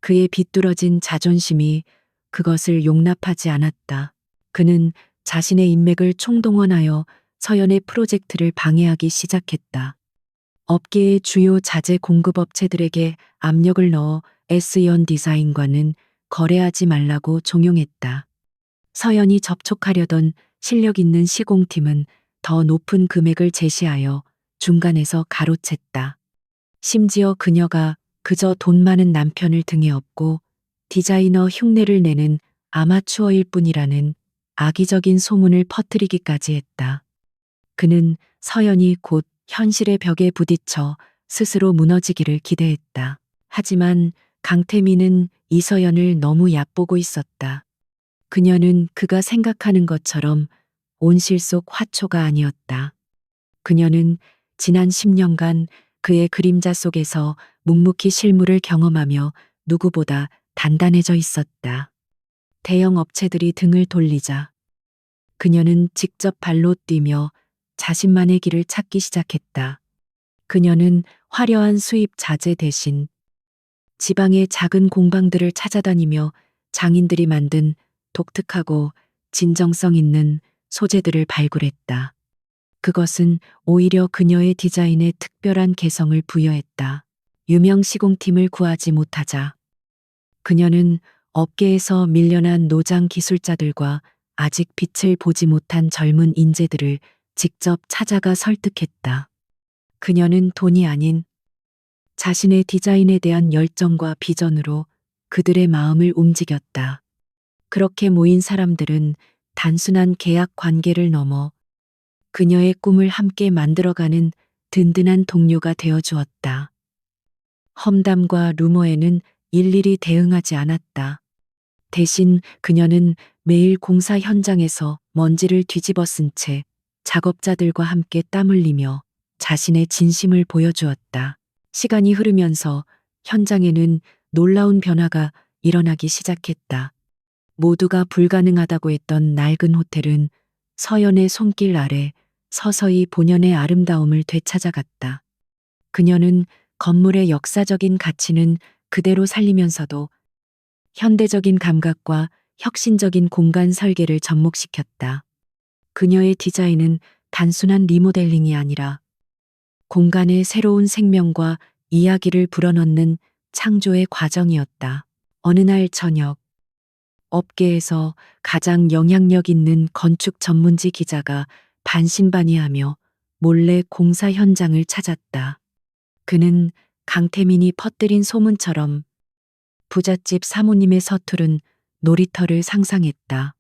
그의 비뚤어진 자존심이 그것을 용납하지 않았다. 그는 자신의 인맥을 총동원하여 서연의 프로젝트를 방해하기 시작했다. 업계의 주요 자재 공급업체들에게 압력을 넣어 S이온 디자인과는 거래하지 말라고 종용했다. 서연이 접촉하려던 실력 있는 시공팀은 더 높은 금액을 제시하여 중간에서 가로챘다. 심지어 그녀가 그저 돈 많은 남편을 등에 업고 디자이너 흉내를 내는 아마추어일 뿐이라는 악의적인 소문을 퍼뜨리기까지 했다. 그는 서연이 곧 현실의 벽에 부딪혀 스스로 무너지기를 기대했다. 하지만 강태민은 이서연을 너무 얕보고 있었다. 그녀는 그가 생각하는 것처럼 온실 속 화초가 아니었다. 그녀는 지난 10년간 그의 그림자 속에서 묵묵히 실물을 경험하며 누구보다 단단해져 있었다. 대형 업체들이 등을 돌리자 그녀는 직접 발로 뛰며 자신만의 길을 찾기 시작했다. 그녀는 화려한 수입 자재 대신 지방의 작은 공방들을 찾아다니며 장인들이 만든 독특하고 진정성 있는 소재들을 발굴했다. 그것은 오히려 그녀의 디자인에 특별한 개성을 부여했다. 유명 시공팀을 구하지 못하자 그녀는 업계에서 밀려난 노장 기술자들과 아직 빛을 보지 못한 젊은 인재들을 직접 찾아가 설득했다. 그녀는 돈이 아닌 자신의 디자인에 대한 열정과 비전으로 그들의 마음을 움직였다. 그렇게 모인 사람들은 단순한 계약 관계를 넘어 그녀의 꿈을 함께 만들어가는 든든한 동료가 되어 주었다. 험담과 루머에는 일일이 대응하지 않았다. 대신 그녀는 매일 공사 현장에서 먼지를 뒤집어 쓴 채 작업자들과 함께 땀 흘리며 자신의 진심을 보여주었다. 시간이 흐르면서 현장에는 놀라운 변화가 일어나기 시작했다. 모두가 불가능하다고 했던 낡은 호텔은 서연의 손길 아래 서서히 본연의 아름다움을 되찾아갔다. 그녀는 건물의 역사적인 가치는 그대로 살리면서도 현대적인 감각과 혁신적인 공간 설계를 접목시켰다. 그녀의 디자인은 단순한 리모델링이 아니라 공간에 새로운 생명과 이야기를 불어넣는 창조의 과정이었다. 어느 날 저녁, 업계에서 가장 영향력 있는 건축 전문지 기자가 반신반의하며 몰래 공사 현장을 찾았다. 그는 강태민이 퍼뜨린 소문처럼 부잣집 사모님의 서투른 놀이터를 상상했다.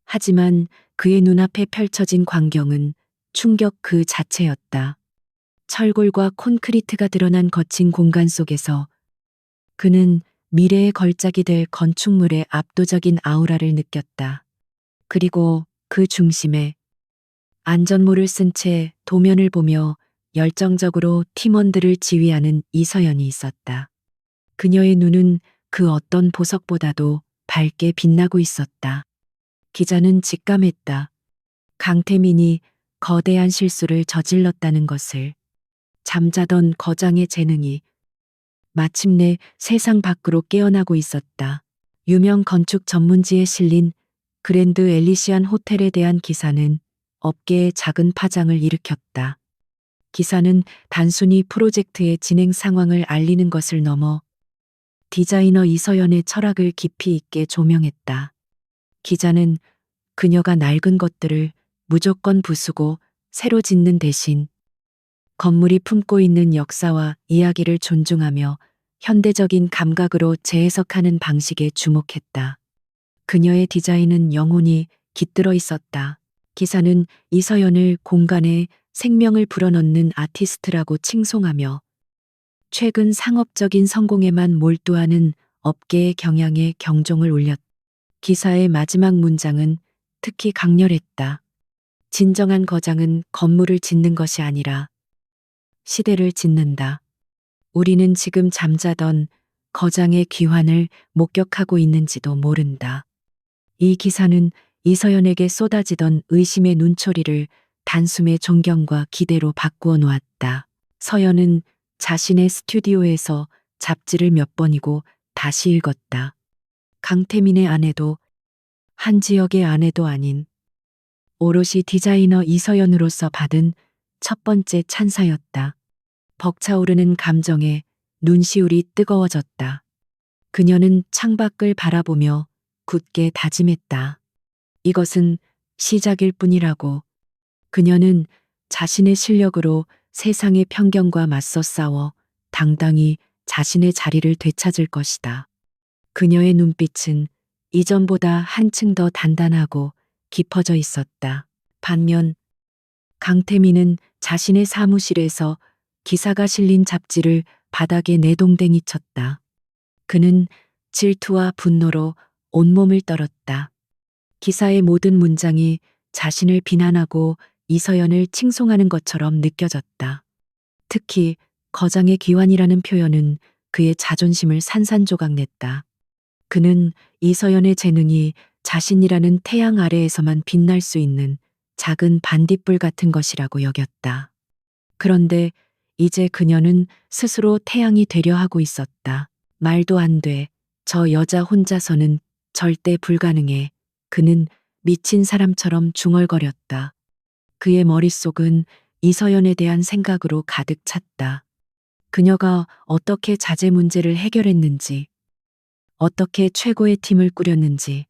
하지만 그의 눈앞에 펼쳐진 광경은 충격 그 자체였다. 철골과 콘크리트가 드러난 거친 공간 속에서 그는 미래의 걸작이 될 건축물의 압도적인 아우라를 느꼈다. 그리고 그 중심에 안전모를 쓴 채 도면을 보며 열정적으로 팀원들을 지휘하는 이서연이 있었다. 그녀의 눈은 그 어떤 보석보다도 밝게 빛나고 있었다. 기자는 직감했다. 강태민이 거대한 실수를 저질렀다는 것을. 잠자던 거장의 재능이 마침내 세상 밖으로 깨어나고 있었다. 유명 건축 전문지에 실린 그랜드 엘리시안 호텔에 대한 기사는 업계에 작은 파장을 일으켰다. 기사는 단순히 프로젝트의 진행 상황을 알리는 것을 넘어 디자이너 이서연의 철학을 깊이 있게 조명했다. 기자는 그녀가 낡은 것들을 무조건 부수고 새로 짓는 대신 건물이 품고 있는 역사와 이야기를 존중하며 현대적인 감각으로 재해석하는 방식에 주목했다. 그녀의 디자인은 영혼이 깃들어 있었다. 기사는 이서연을 공간에 생명을 불어넣는 아티스트라고 칭송하며 최근 상업적인 성공에만 몰두하는 업계의 경향에 경종을 울렸다. 기사의 마지막 문장은 특히 강렬했다. 진정한 거장은 건물을 짓는 것이 아니라 시대를 짓는다. 우리는 지금 잠자던 거장의 귀환을 목격하고 있는지도 모른다. 이 기사는 이서연에게 쏟아지던 의심의 눈초리를 단숨에 존경과 기대로 바꾸어 놓았다. 서연은 자신의 스튜디오에서 잡지를 몇 번이고 다시 읽었다. 강태민의 아내도 한지혁의 아내도 아닌 오롯이 디자이너 이서연으로서 받은 첫 번째 찬사였다. 벅차오르는 감정에 눈시울이 뜨거워졌다. 그녀는 창밖을 바라보며 굳게 다짐했다. 이것은 시작일 뿐이라고. 그녀는 자신의 실력으로 세상의 편견과 맞서 싸워 당당히 자신의 자리를 되찾을 것이다. 그녀의 눈빛은 이전보다 한층 더 단단하고 깊어져 있었다. 반면 강태민은 자신의 사무실에서 기사가 실린 잡지를 바닥에 내동댕이 쳤다. 그는 질투와 분노로 온몸을 떨었다. 기사의 모든 문장이 자신을 비난하고 이서연을 칭송하는 것처럼 느껴졌다. 특히 거장의 귀환이라는 표현은 그의 자존심을 산산조각냈다. 그는 이서연의 재능이 자신이라는 태양 아래에서만 빛날 수 있는 작은 반딧불 같은 것이라고 여겼다. 그런데 이제 그녀는 스스로 태양이 되려 하고 있었다. 말도 안 돼. 저 여자 혼자서는 절대 불가능해. 그는 미친 사람처럼 중얼거렸다. 그의 머릿속은 이서연에 대한 생각으로 가득 찼다. 그녀가 어떻게 자재 문제를 해결했는지, 어떻게 최고의 팀을 꾸렸는지,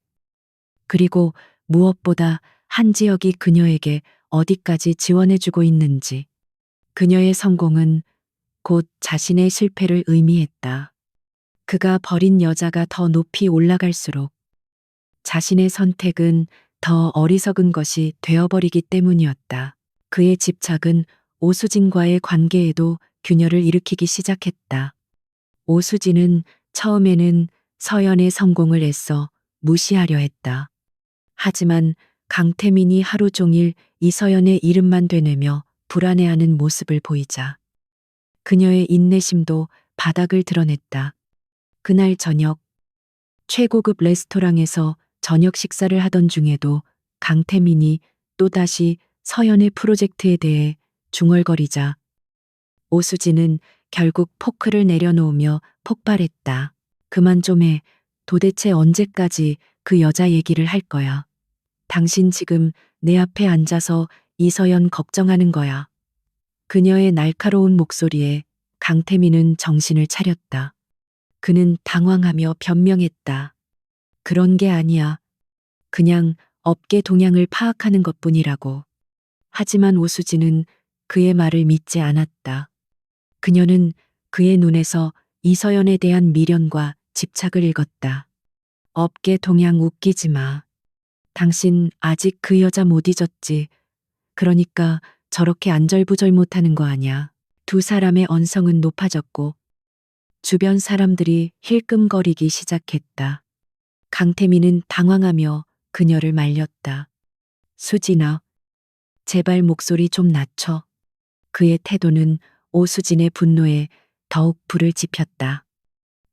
그리고 무엇보다 한지혁이 그녀에게 어디까지 지원해주고 있는지. 그녀의 성공은 곧 자신의 실패를 의미했다. 그가 버린 여자가 더 높이 올라갈수록 자신의 선택은 더 어리석은 것이 되어버리기 때문이었다. 그의 집착은 오수진과의 관계에도 균열을 일으키기 시작했다. 오수진은 처음에는 서연의 성공을 애써 무시하려 했다. 하지만 강태민이 하루 종일 이서연의 이름만 되뇌며 불안해하는 모습을 보이자 그녀의 인내심도 바닥을 드러냈다. 그날 저녁 최고급 레스토랑에서 저녁 식사를 하던 중에도 강태민이 또다시 서연의 프로젝트에 대해 중얼거리자 오수진은 결국 포크를 내려놓으며 폭발했다. 그만 좀 해. 도대체 언제까지 그 여자 얘기를 할 거야. 당신 지금 내 앞에 앉아서 이서연 걱정하는 거야. 그녀의 날카로운 목소리에 강태민은 정신을 차렸다. 그는 당황하며 변명했다. 그런 게 아니야. 그냥 업계 동향을 파악하는 것뿐이라고. 하지만 오수진은 그의 말을 믿지 않았다. 그녀는 그의 눈에서 이서연에 대한 미련과 집착을 읽었다. 업계 동향 웃기지 마. 당신 아직 그 여자 못 잊었지. 그러니까 저렇게 안절부절 못하는 거 아냐. 두 사람의 언성은 높아졌고 주변 사람들이 힐끔거리기 시작했다. 강태민은 당황하며 그녀를 말렸다. 수진아, 제발 목소리 좀 낮춰. 그의 태도는 오수진의 분노에 더욱 불을 지폈다.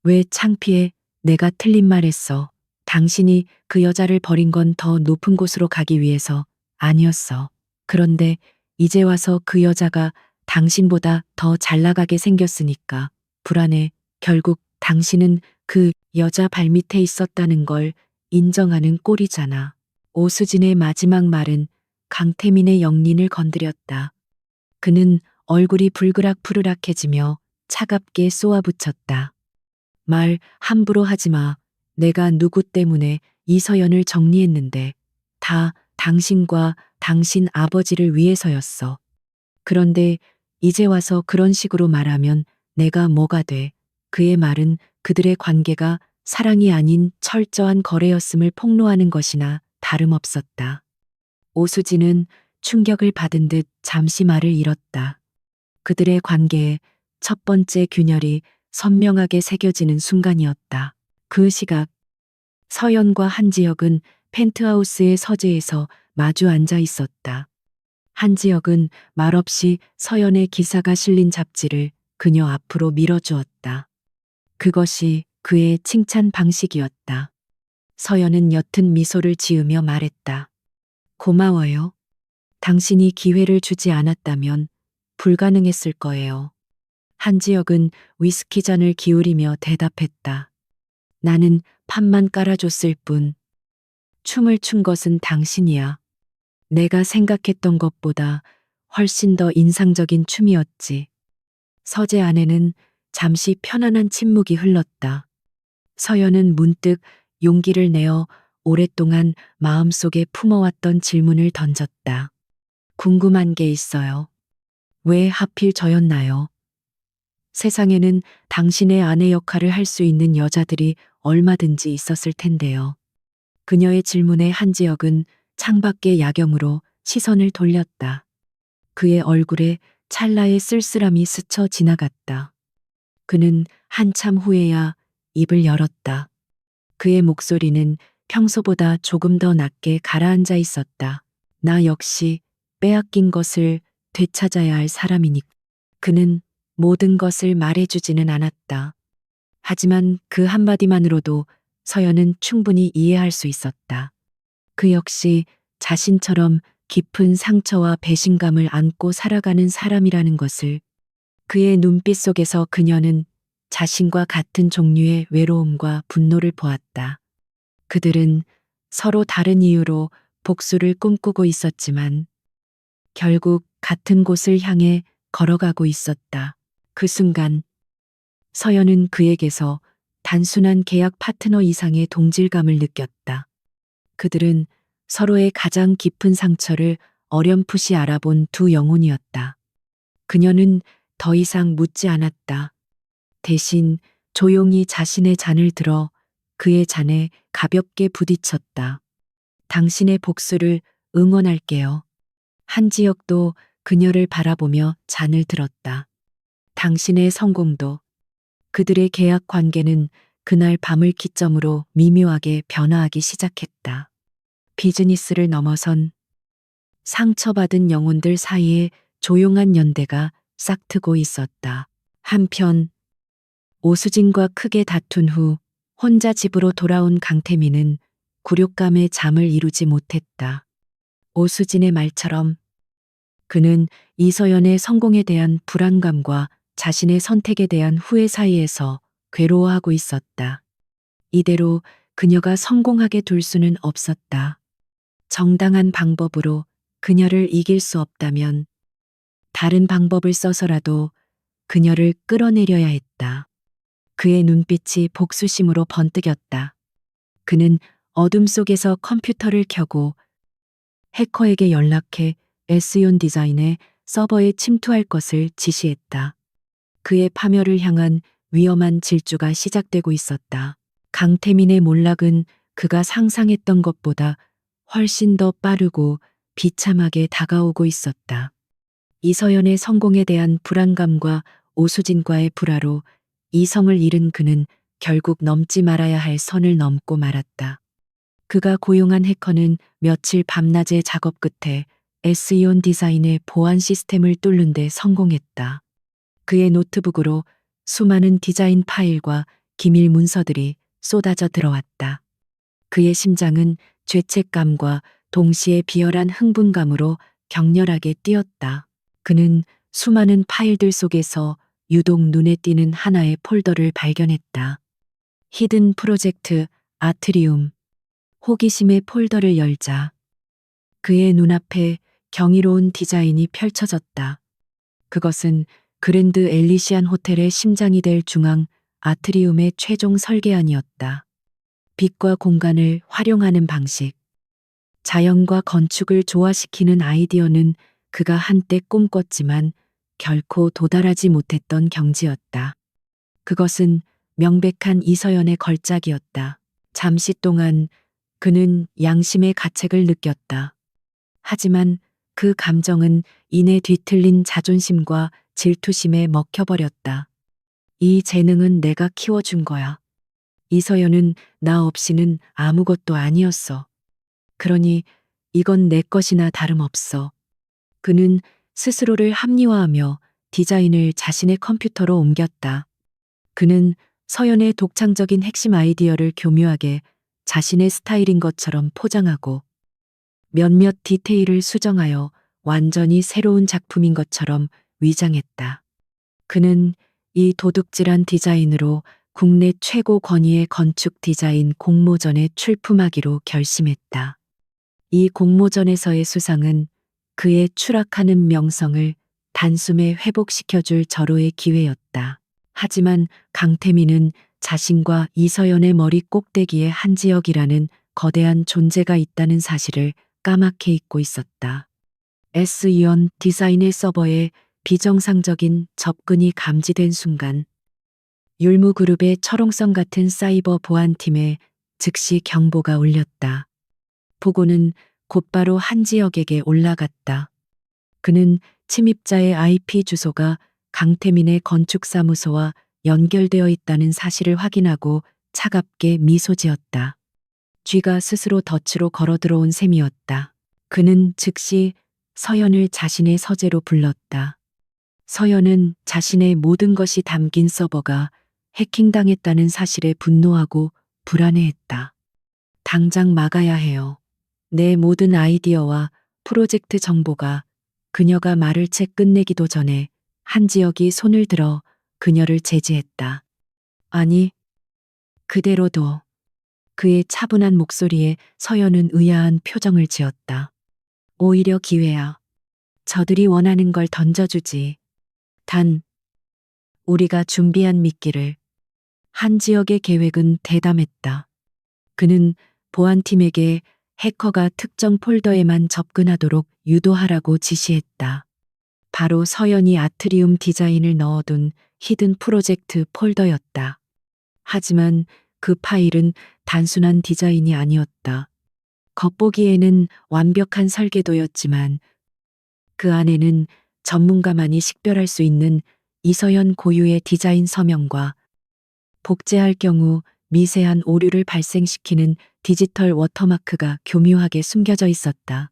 왜 창피해? 내가 틀린 말 했어. 당신이 그 여자를 버린 건 더 높은 곳으로 가기 위해서 아니었어. 그런데 이제 와서 그 여자가 당신보다 더 잘 나가게 생겼으니까 불안해. 결국 당신은 그 여자 발밑에 있었다는 걸 인정하는 꼴이잖아. 오수진의 마지막 말은 강태민의 영린을 건드렸다. 그는 얼굴이 불그락푸르락해지며 차갑게 쏘아붙였다. 말 함부로 하지 마. 내가 누구 때문에 이서연을 정리했는데 다 당신과 당신 아버지를 위해서였어. 그런데 이제 와서 그런 식으로 말하면 내가 뭐가 돼? 그의 말은 그들의 관계가 사랑이 아닌 철저한 거래였음을 폭로하는 것이나 다름없었다. 오수진은 충격을 받은 듯 잠시 말을 잃었다. 그들의 관계에 첫 번째 균열이 선명하게 새겨지는 순간이었다. 그 시각 서연과 한지혁은 펜트하우스의 서재에서 마주 앉아 있었다. 한지혁은 말없이 서연의 기사가 실린 잡지를 그녀 앞으로 밀어주었다. 그것이 그의 칭찬 방식이었다. 서연은 옅은 미소를 지으며 말했다. 고마워요. 당신이 기회를 주지 않았다면 불가능했을 거예요. 한지혁은 위스키 잔을 기울이며 대답했다. 나는 판만 깔아줬을 뿐. 춤을 춘 것은 당신이야. 내가 생각했던 것보다 훨씬 더 인상적인 춤이었지. 서재 안에는 잠시 편안한 침묵이 흘렀다. 서연은 문득 용기를 내어 오랫동안 마음속에 품어왔던 질문을 던졌다. 궁금한 게 있어요. 왜 하필 저였나요? 세상에는 당신의 아내 역할을 할 수 있는 여자들이 얼마든지 있었을 텐데요. 그녀의 질문에 한지혁은 창밖의 야경으로 시선을 돌렸다. 그의 얼굴에 찰나의 쓸쓸함이 스쳐 지나갔다. 그는 한참 후에야 입을 열었다. 그의 목소리는 평소보다 조금 더 낮게 가라앉아 있었다. 나 역시 빼앗긴 것을 되찾아야 할 사람이니. 그는 모든 것을 말해주지는 않았다. 하지만 그 한마디만으로도 서연은 충분히 이해할 수 있었다. 그 역시 자신처럼 깊은 상처와 배신감을 안고 살아가는 사람이라는 것을. 그의 눈빛 속에서 그녀는 자신과 같은 종류의 외로움과 분노를 보았다. 그들은 서로 다른 이유로 복수를 꿈꾸고 있었지만 결국 같은 곳을 향해 걸어가고 있었다. 그 순간 서연은 그에게서 단순한 계약 파트너 이상의 동질감을 느꼈다. 그들은 서로의 가장 깊은 상처를 어렴풋이 알아본 두 영혼이었다. 그녀는 더 이상 묻지 않았다. 대신 조용히 자신의 잔을 들어 그의 잔에 가볍게 부딪혔다. 당신의 복수를 응원할게요. 한지혁도 그녀를 바라보며 잔을 들었다. 당신의 성공도. 그들의 계약 관계는 그날 밤을 기점으로 미묘하게 변화하기 시작했다. 비즈니스를 넘어선 상처받은 영혼들 사이에 조용한 연대가 싹트고 있었다. 한편 오수진과 크게 다툰 후 혼자 집으로 돌아온 강태민은 굴욕감에 잠을 이루지 못했다. 오수진의 말처럼 그는 이서연의 성공에 대한 불안감과 자신의 선택에 대한 후회 사이에서 괴로워하고 있었다. 이대로 그녀가 성공하게 둘 수는 없었다. 정당한 방법으로 그녀를 이길 수 없다면 다른 방법을 써서라도 그녀를 끌어내려야 했다. 그의 눈빛이 복수심으로 번뜩였다. 그는 어둠 속에서 컴퓨터를 켜고 해커에게 연락해 에스이온 디자인의 서버에 침투할 것을 지시했다. 그의 파멸을 향한 위험한 질주가 시작되고 있었다. 강태민의 몰락은 그가 상상했던 것보다 훨씬 더 빠르고 비참하게 다가오고 있었다. 이서연의 성공에 대한 불안감과 오수진과의 불화로 이성을 잃은 그는 결국 넘지 말아야 할 선을 넘고 말았다. 그가 고용한 해커는 며칠 밤낮의 작업 끝에 에스이온 디자인의 보안 시스템을 뚫는 데 성공했다. 그의 노트북으로 수많은 디자인 파일과 기밀 문서들이 쏟아져 들어왔다. 그의 심장은 죄책감과 동시에 비열한 흥분감으로 격렬하게 뛰었다. 그는 수많은 파일들 속에서 유독 눈에 띄는 하나의 폴더를 발견했다. 히든 프로젝트 아트리움. 호기심의 폴더를 열자 그의 눈앞에 경이로운 디자인이 펼쳐졌다. 그것은 그랜드 엘리시안 호텔의 심장이 될 중앙 아트리움의 최종 설계안이었다. 빛과 공간을 활용하는 방식, 자연과 건축을 조화시키는 아이디어는 그가 한때 꿈꿨지만 결코 도달하지 못했던 경지였다. 그것은 명백한 이서연의 걸작이었다. 잠시 동안 그는 양심의 가책을 느꼈다. 하지만 그 감정은 이내 뒤틀린 자존심과 질투심에 먹혀버렸다. 이 재능은 내가 키워준 거야. 이서연은 나 없이는 아무것도 아니었어. 그러니 이건 내 것이나 다름없어. 그는 스스로를 합리화하며 디자인을 자신의 컴퓨터로 옮겼다. 그는 서연의 독창적인 핵심 아이디어를 교묘하게 자신의 스타일인 것처럼 포장하고 몇몇 디테일을 수정하여 완전히 새로운 작품인 것처럼 위장했다. 그는 이 도둑질한 디자인으로 국내 최고 권위의 건축 디자인 공모전에 출품하기로 결심했다. 이 공모전에서의 수상은 그의 추락하는 명성을 단숨에 회복시켜줄 절호의 기회였다. 하지만 강태민은 자신과 이서연의 머리 꼭대기에 한지혁이라는 거대한 존재가 있다는 사실을 까맣게 잊고 있었다. 에스이온 디자인의 서버에 비정상적인 접근이 감지된 순간 율무그룹의 철옹성 같은 사이버 보안팀에 즉시 경보가 울렸다. 보고는 곧바로 한지혁에게 올라갔다. 그는 침입자의 IP 주소가 강태민의 건축사무소와 연결되어 있다는 사실을 확인하고 차갑게 미소 지었다. 쥐가 스스로 덫으로 걸어 들어온 셈이었다. 그는 즉시 서연을 자신의 서재로 불렀다. 서연은 자신의 모든 것이 담긴 서버가 해킹당했다는 사실에 분노하고 불안해했다. 당장 막아야 해요. 내 모든 아이디어와 프로젝트 정보가 그녀가 말을 채 끝내기도 전에 한지혁이 손을 들어 그녀를 제지했다. 아니, 그대로도. 그의 차분한 목소리에 서연은 의아한 표정을 지었다. 오히려 기회야. 저들이 원하는 걸 던져주지. 단, 우리가 준비한 미끼를. 한지혁의 계획은 대담했다. 그는 보안팀에게 해커가 특정 폴더에만 접근하도록 유도하라고 지시했다. 바로 서연이 아트리움 디자인을 넣어둔 히든 프로젝트 폴더였다. 하지만 그 파일은 단순한 디자인이 아니었다. 겉보기에는 완벽한 설계도였지만 그 안에는 전문가만이 식별할 수 있는 이서연 고유의 디자인 서명과 복제할 경우 미세한 오류를 발생시키는 디지털 워터마크가 교묘하게 숨겨져 있었다.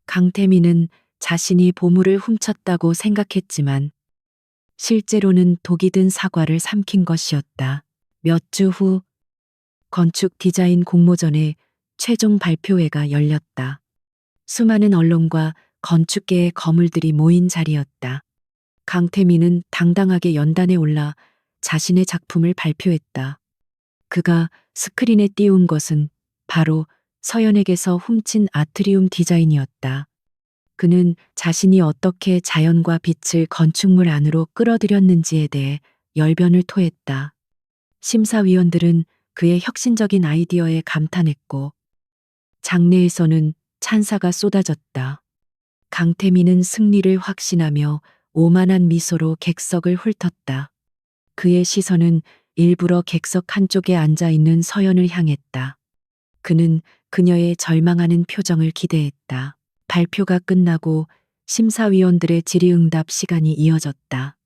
강태민은 자신이 보물을 훔쳤다고 생각했지만 실제로는 독이 든 사과를 삼킨 것이었다. 몇 주 후 건축 디자인 공모전의 최종 발표회가 열렸다. 수많은 언론과 건축계의 거물들이 모인 자리였다. 강태민은 당당하게 연단에 올라 자신의 작품을 발표했다. 그가 스크린에 띄운 것은 바로 서연에게서 훔친 아트리움 디자인이었다. 그는 자신이 어떻게 자연과 빛을 건축물 안으로 끌어들였는지에 대해 열변을 토했다. 심사위원들은 그의 혁신적인 아이디어에 감탄했고 장내에서는 찬사가 쏟아졌다. 강태민은 승리를 확신하며 오만한 미소로 객석을 훑었다. 그의 시선은 일부러 객석 한쪽에 앉아 있는 서연을 향했다. 그는 그녀의 절망하는 표정을 기대했다. 발표가 끝나고 심사위원들의 질의응답 시간이 이어졌다.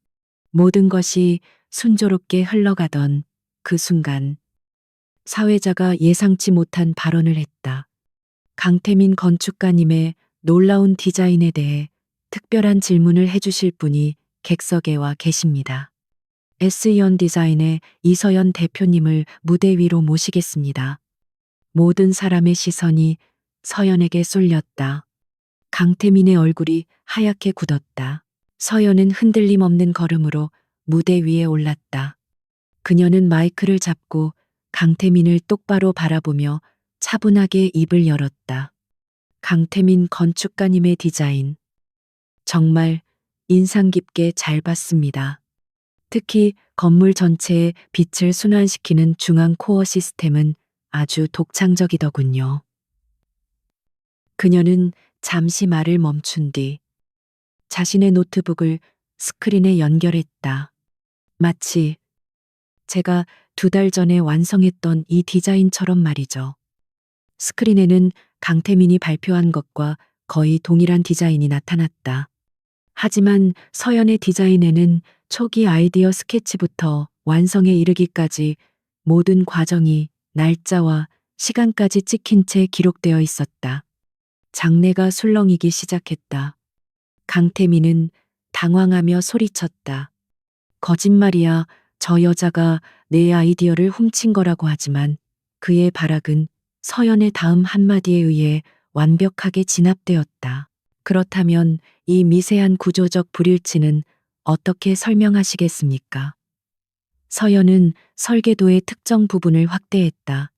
모든 것이 순조롭게 흘러가던 그 순간 사회자가 예상치 못한 발언을 했다. 강태민 건축가님의 놀라운 디자인에 대해 특별한 질문을 해주실 분이 객석에 와 계십니다. S연 디자인의 이서연 대표님을 무대 위로 모시겠습니다. 모든 사람의 시선이 서연에게 쏠렸다. 강태민의 얼굴이 하얗게 굳었다. 서연은 흔들림 없는 걸음으로 무대 위에 올랐다. 그녀는 마이크를 잡고 강태민을 똑바로 바라보며 차분하게 입을 열었다. 강태민 건축가님의 디자인. 정말 인상 깊게 잘 봤습니다. 특히 건물 전체에 빛을 순환시키는 중앙 코어 시스템은 아주 독창적이더군요. 그녀는 잠시 말을 멈춘 뒤 자신의 노트북을 스크린에 연결했다. 마치 제가 2달 전에 완성했던 이 디자인처럼 말이죠. 스크린에는 강태민이 발표한 것과 거의 동일한 디자인이 나타났다. 하지만 서연의 디자인에는 초기 아이디어 스케치부터 완성에 이르기까지 모든 과정이 날짜와 시간까지 찍힌 채 기록되어 있었다. 장내가 술렁이기 시작했다. 강태민은 당황하며 소리쳤다. 거짓말이야. 저 여자가 내 아이디어를 훔친 거라고 하지만 그의 발악은 서연의 다음 한마디에 의해 완벽하게 진압되었다. 그렇다면 이 미세한 구조적 불일치는 어떻게 설명하시겠습니까? 서연은 설계도의 특정 부분을 확대했다.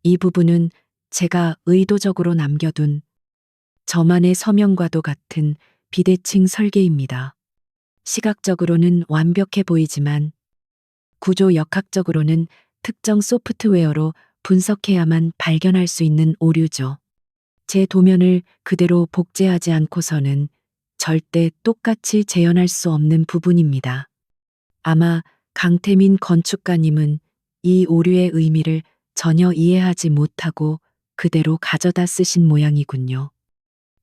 이 부분은 제가 의도적으로 남겨둔 저만의 서명과도 같은 비대칭 설계입니다. 시각적으로는 완벽해 보이지만 구조 역학적으로는 특정 소프트웨어로 분석해야만 발견할 수 있는 오류죠. 제 도면을 그대로 복제하지 않고서는 절대 똑같이 재현할 수 없는 부분입니다. 아마 강태민 건축가님은 이 오류의 의미를 전혀 이해하지 못하고 그대로 가져다 쓰신 모양이군요.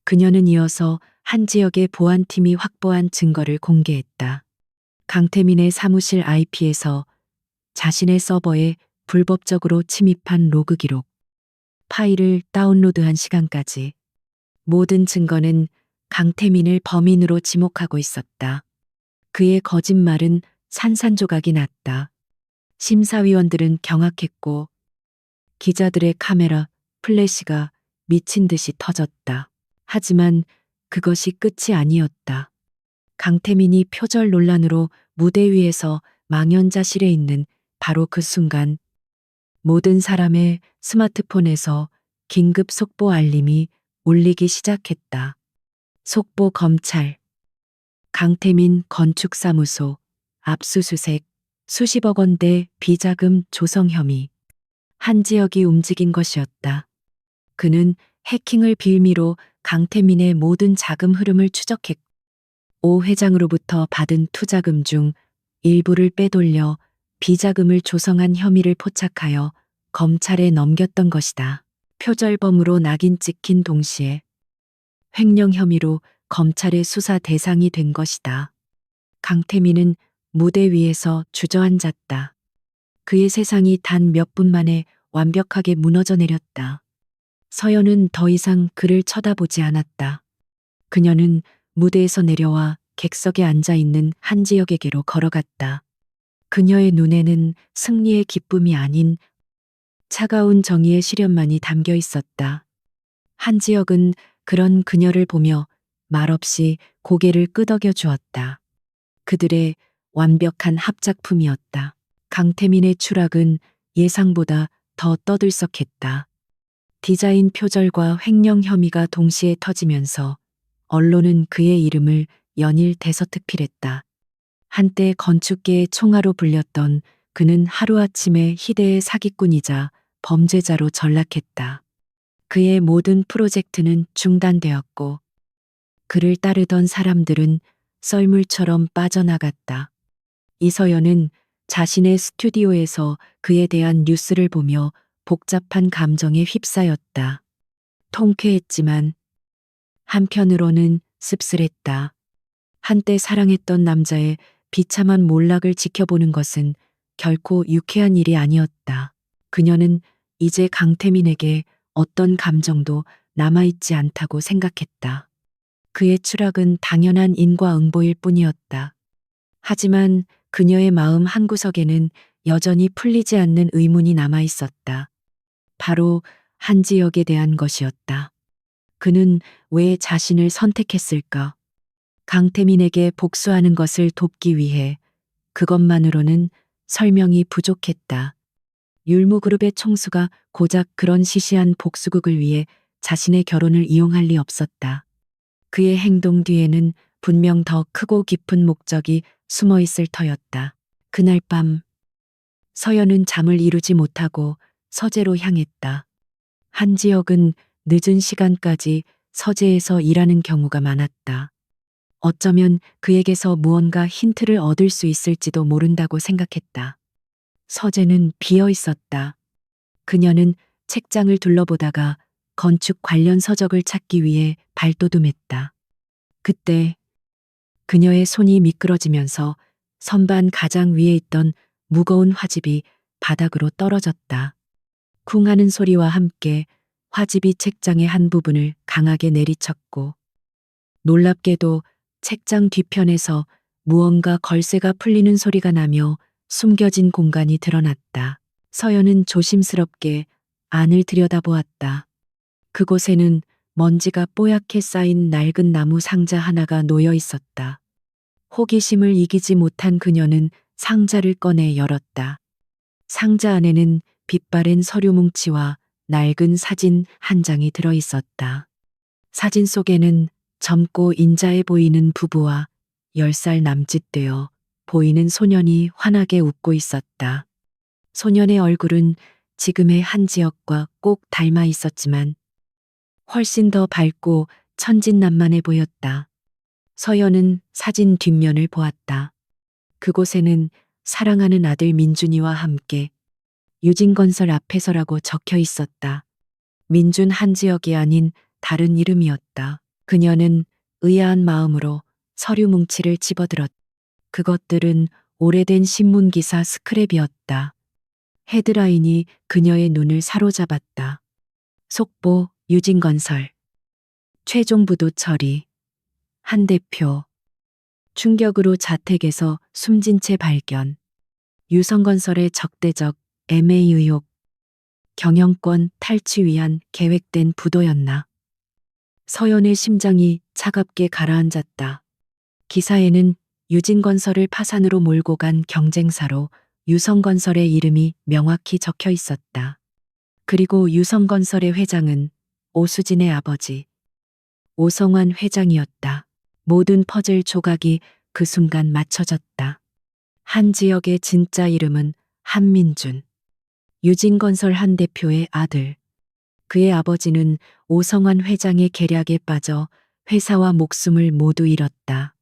그녀는 이어서 한 지역의 보안팀이 확보한 증거를 공개했다. 강태민의 사무실 IP에서 자신의 서버에 불법적으로 침입한 로그 기록, 파일을 다운로드한 시간까지 모든 증거는 강태민을 범인으로 지목하고 있었다. 그의 거짓말은 산산조각이 났다. 심사위원들은 경악했고 기자들의 카메라, 플래시가 미친 듯이 터졌다. 하지만 그것이 끝이 아니었다. 강태민이 표절 논란으로 무대 위에서 망연자실해 있는 바로 그 순간 모든 사람의 스마트폰에서 긴급 속보 알림이 울리기 시작했다. 속보 검찰. 강태민 건축사무소. 압수수색. 수십억 원대 비자금 조성 혐의. 한 지역이 움직인 것이었다. 그는 해킹을 빌미로 강태민의 모든 자금 흐름을 추적했고 오 회장으로부터 받은 투자금 중 일부를 빼돌려 비자금을 조성한 혐의를 포착하여 검찰에 넘겼던 것이다. 표절범으로 낙인 찍힌 동시에 횡령 혐의로 검찰의 수사 대상이 된 것이다. 강태민은 무대 위에서 주저앉았다. 그의 세상이 단 몇 분 만에 완벽하게 무너져 내렸다. 서연은 더 이상 그를 쳐다보지 않았다. 그녀는 무대에서 내려와 객석에 앉아 있는 한지혁에게로 걸어갔다. 그녀의 눈에는 승리의 기쁨이 아닌 차가운 정의의 시련만이 담겨 있었다. 한지혁은 그런 그녀를 보며 말없이 고개를 끄덕여 주었다. 그들의 완벽한 합작품이었다. 강태민의 추락은 예상보다 더 떠들썩했다. 디자인 표절과 횡령 혐의가 동시에 터지면서 언론은 그의 이름을 연일 대서특필했다. 한때 건축계의 총아로 불렸던 그는 하루아침에 희대의 사기꾼이자 범죄자로 전락했다. 그의 모든 프로젝트는 중단되었고 그를 따르던 사람들은 썰물처럼 빠져나갔다. 이서연은 자신의 스튜디오에서 그에 대한 뉴스를 보며 복잡한 감정에 휩싸였다. 통쾌했지만 한편으로는 씁쓸했다. 한때 사랑했던 남자의 비참한 몰락을 지켜보는 것은 결코 유쾌한 일이 아니었다. 그녀는 이제 강태민에게 어떤 감정도 남아있지 않다고 생각했다. 그의 추락은 당연한 인과응보일 뿐이었다. 하지만 그녀의 마음 한구석에는 여전히 풀리지 않는 의문이 남아있었다. 바로 한지혁에 대한 것이었다. 그는 왜 자신을 선택했을까? 강태민에게 복수하는 것을 돕기 위해 그것만으로는 설명이 부족했다. 율무그룹의 총수가 고작 그런 시시한 복수극을 위해 자신의 결혼을 이용할 리 없었다. 그의 행동 뒤에는 분명 더 크고 깊은 목적이 숨어 있을 터였다. 그날 밤 서연은 잠을 이루지 못하고 서재로 향했다. 한지혁은 늦은 시간까지 서재에서 일하는 경우가 많았다. 어쩌면 그에게서 무언가 힌트를 얻을 수 있을지도 모른다고 생각했다. 서재는 비어 있었다. 그녀는 책장을 둘러보다가 건축 관련 서적을 찾기 위해 발돋움했다. 그때 그녀의 손이 미끄러지면서 선반 가장 위에 있던 무거운 화집이 바닥으로 떨어졌다. 쿵 하는 소리와 함께 화집이 책장의 한 부분을 강하게 내리쳤고 놀랍게도 책장 뒤편에서 무언가 걸쇠가 풀리는 소리가 나며 숨겨진 공간이 드러났다. 서연은 조심스럽게 안을 들여다보았다. 그곳에는 먼지가 뽀얗게 쌓인 낡은 나무 상자 하나가 놓여 있었다. 호기심을 이기지 못한 그녀는 상자를 꺼내 열었다. 상자 안에는 빛바랜 서류 뭉치와 낡은 사진 한 장이 들어 있었다. 사진 속에는 젊고 인자해 보이는 부부와 10살 남짓되어 보이는 소년이 환하게 웃고 있었다. 소년의 얼굴은 지금의 한지혁과 꼭 닮아 있었지만 훨씬 더 밝고 천진난만해 보였다. 서연은 사진 뒷면을 보았다. 그곳에는 사랑하는 아들 민준이와 함께 유진건설 앞에서라고 적혀 있었다. 민준 한지혁이 아닌 다른 이름이었다. 그녀는 의아한 마음으로 서류 뭉치를 집어들었다. 그것들은 오래된 신문기사 스크랩이었다. 헤드라인이 그녀의 눈을 사로잡았다. 속보 유진건설. 최종 부도 처리. 한 대표. 충격으로 자택에서 숨진 채 발견. 유성건설의 적대적 MA 의혹. 경영권 탈취 위한 계획된 부도였나. 서연의 심장이 차갑게 가라앉았다. 기사에는 유진건설을 파산으로 몰고 간 경쟁사로 유성건설의 이름이 명확히 적혀 있었다. 그리고 유성건설의 회장은 오수진의 아버지 오성환 회장이었다. 모든 퍼즐 조각이 그 순간 맞춰졌다. 한지혁의 진짜 이름은 한민준. 유진건설 한 대표의 아들. 그의 아버지는 오성환 회장의 계략에 빠져 회사와 목숨을 모두 잃었다.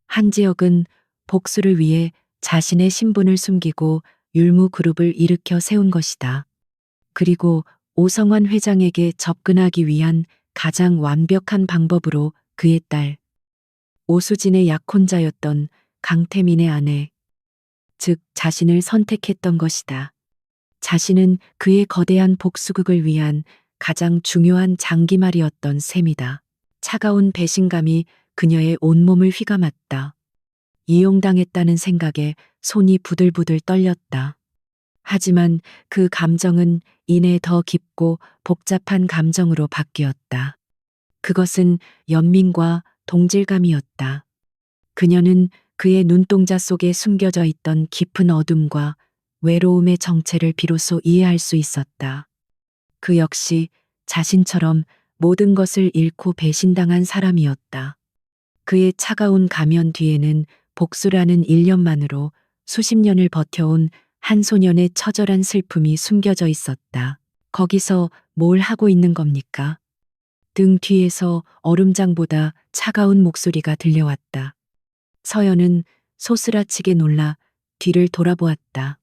한지혁은 복수를 위해 자신의 신분을 숨기고 율무그룹을 일으켜 세운 것이다. 그리고 오성환 회장에게 접근하기 위한 가장 완벽한 방법으로 그의 딸, 오수진의 약혼자였던 강태민의 아내, 즉 자신을 선택했던 것이다. 자신은 그의 거대한 복수극을 위한 가장 중요한 장기말이었던 셈이다. 차가운 배신감이 그녀의 온몸을 휘감았다. 이용당했다는 생각에 손이 부들부들 떨렸다. 하지만 그 감정은 이내 더 깊고 복잡한 감정으로 바뀌었다. 그것은 연민과 동질감이었다. 그녀는 그의 눈동자 속에 숨겨져 있던 깊은 어둠과 외로움의 정체를 비로소 이해할 수 있었다. 그 역시 자신처럼 모든 것을 잃고 배신당한 사람이었다. 그의 차가운 가면 뒤에는 복수라는 일념만으로 수십 년을 버텨온 한 소년의 처절한 슬픔이 숨겨져 있었다. 거기서 뭘 하고 있는 겁니까? 등 뒤에서 얼음장보다 차가운 목소리가 들려왔다. 서연은 소스라치게 놀라 뒤를 돌아보았다.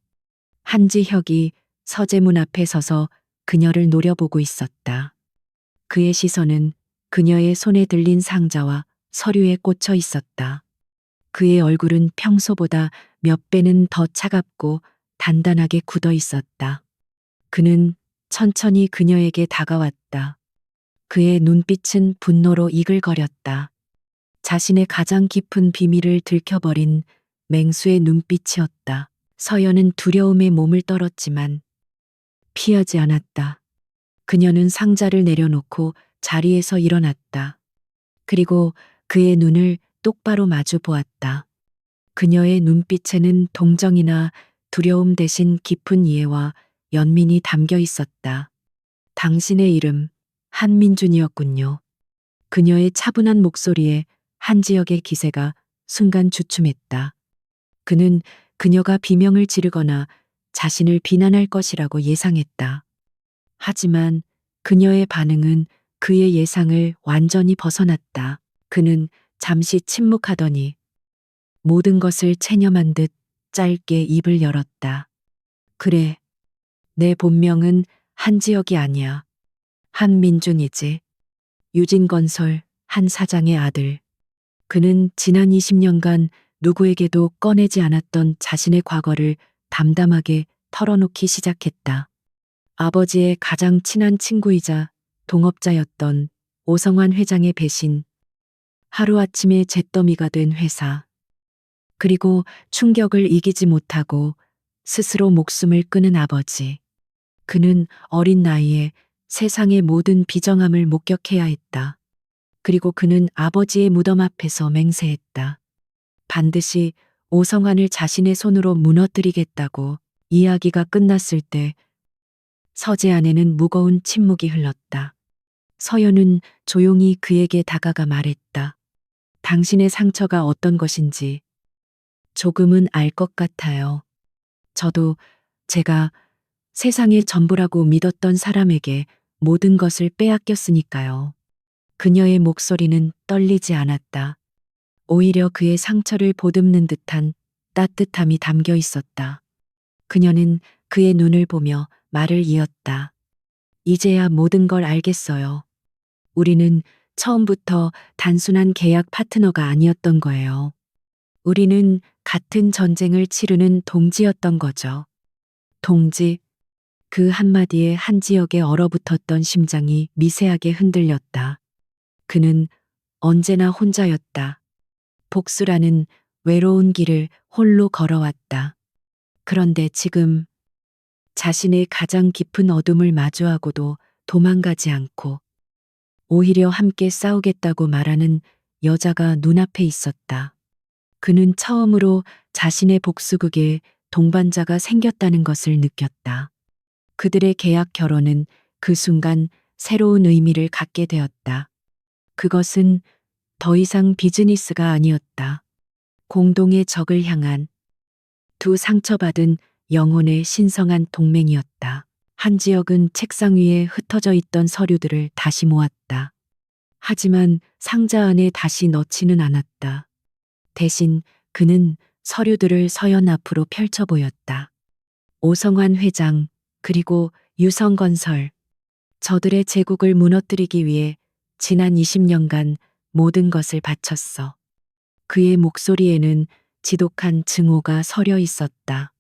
한지혁이 서재문 앞에 서서 그녀를 노려보고 있었다. 그의 시선은 그녀의 손에 들린 상자와 서류에 꽂혀 있었다. 그의 얼굴은 평소보다 몇 배는 더 차갑고 단단하게 굳어 있었다. 그는 천천히 그녀에게 다가왔다. 그의 눈빛은 분노로 이글거렸다. 자신의 가장 깊은 비밀을 들켜버린 맹수의 눈빛이었다. 서연은 두려움에 몸을 떨었지만 피하지 않았다. 그녀는 상자를 내려놓고 자리에서 일어났다. 그리고 그의 눈을 똑바로 마주 보았다. 그녀의 눈빛에는 동정이나 두려움 대신 깊은 이해와 연민이 담겨 있었다. 당신의 이름, 한민준이었군요. 그녀의 차분한 목소리에 한지혁의 기세가 순간 주춤했다. 그는 그녀가 비명을 지르거나 자신을 비난할 것이라고 예상했다. 하지만 그녀의 반응은 그의 예상을 완전히 벗어났다. 그는 잠시 침묵하더니 모든 것을 체념한 듯 짧게 입을 열었다. 그래, 내 본명은 한지혁이 아니야. 한민준이지. 유진건설 한 사장의 아들. 그는 지난 20년간 누구에게도 꺼내지 않았던 자신의 과거를 담담하게 털어놓기 시작했다. 아버지의 가장 친한 친구이자 동업자였던 오성환 회장의 배신, 하루아침에 잿더미가 된 회사, 그리고 충격을 이기지 못하고 스스로 목숨을 끊은 아버지. 그는 어린 나이에 세상의 모든 비정함을 목격해야 했다. 그리고 그는 아버지의 무덤 앞에서 맹세했다. 반드시 오성환을 자신의 손으로 무너뜨리겠다고. 이야기가 끝났을 때 서재 안에는 무거운 침묵이 흘렀다. 서연은 조용히 그에게 다가가 말했다. 당신의 상처가 어떤 것인지 조금은 알 것 같아요. 저도 제가 세상의 전부라고 믿었던 사람에게 모든 것을 빼앗겼으니까요. 그녀의 목소리는 떨리지 않았다. 오히려 그의 상처를 보듬는 듯한 따뜻함이 담겨 있었다. 그녀는 그의 눈을 보며 말을 이었다. 이제야 모든 걸 알겠어요. 우리는 처음부터 단순한 계약 파트너가 아니었던 거예요. 우리는 같은 전쟁을 치르는 동지였던 거죠. 동지. 그 한마디에 한지혁의 얼어붙었던 심장이 미세하게 흔들렸다. 그는 언제나 혼자였다. 복수라는 외로운 길을 홀로 걸어왔다. 그런데 지금 자신의 가장 깊은 어둠을 마주하고도 도망가지 않고 오히려 함께 싸우겠다고 말하는 여자가 눈앞에 있었다. 그는 처음으로 자신의 복수극에 동반자가 생겼다는 것을 느꼈다. 그들의 계약 결혼은 그 순간 새로운 의미를 갖게 되었다. 그것은 더 이상 비즈니스가 아니었다. 공동의 적을 향한 두 상처받은 영혼의 신성한 동맹이었다. 한지혁은 책상 위에 흩어져 있던 서류들을 다시 모았다. 하지만 상자 안에 다시 넣지는 않았다. 대신 그는 서류들을 서연 앞으로 펼쳐 보였다. 오성환 회장, 그리고 유성건설. 저들의 제국을 무너뜨리기 위해 지난 20년간 모든 것을 바쳤어. 그의 목소리에는 지독한 증오가 서려 있었다.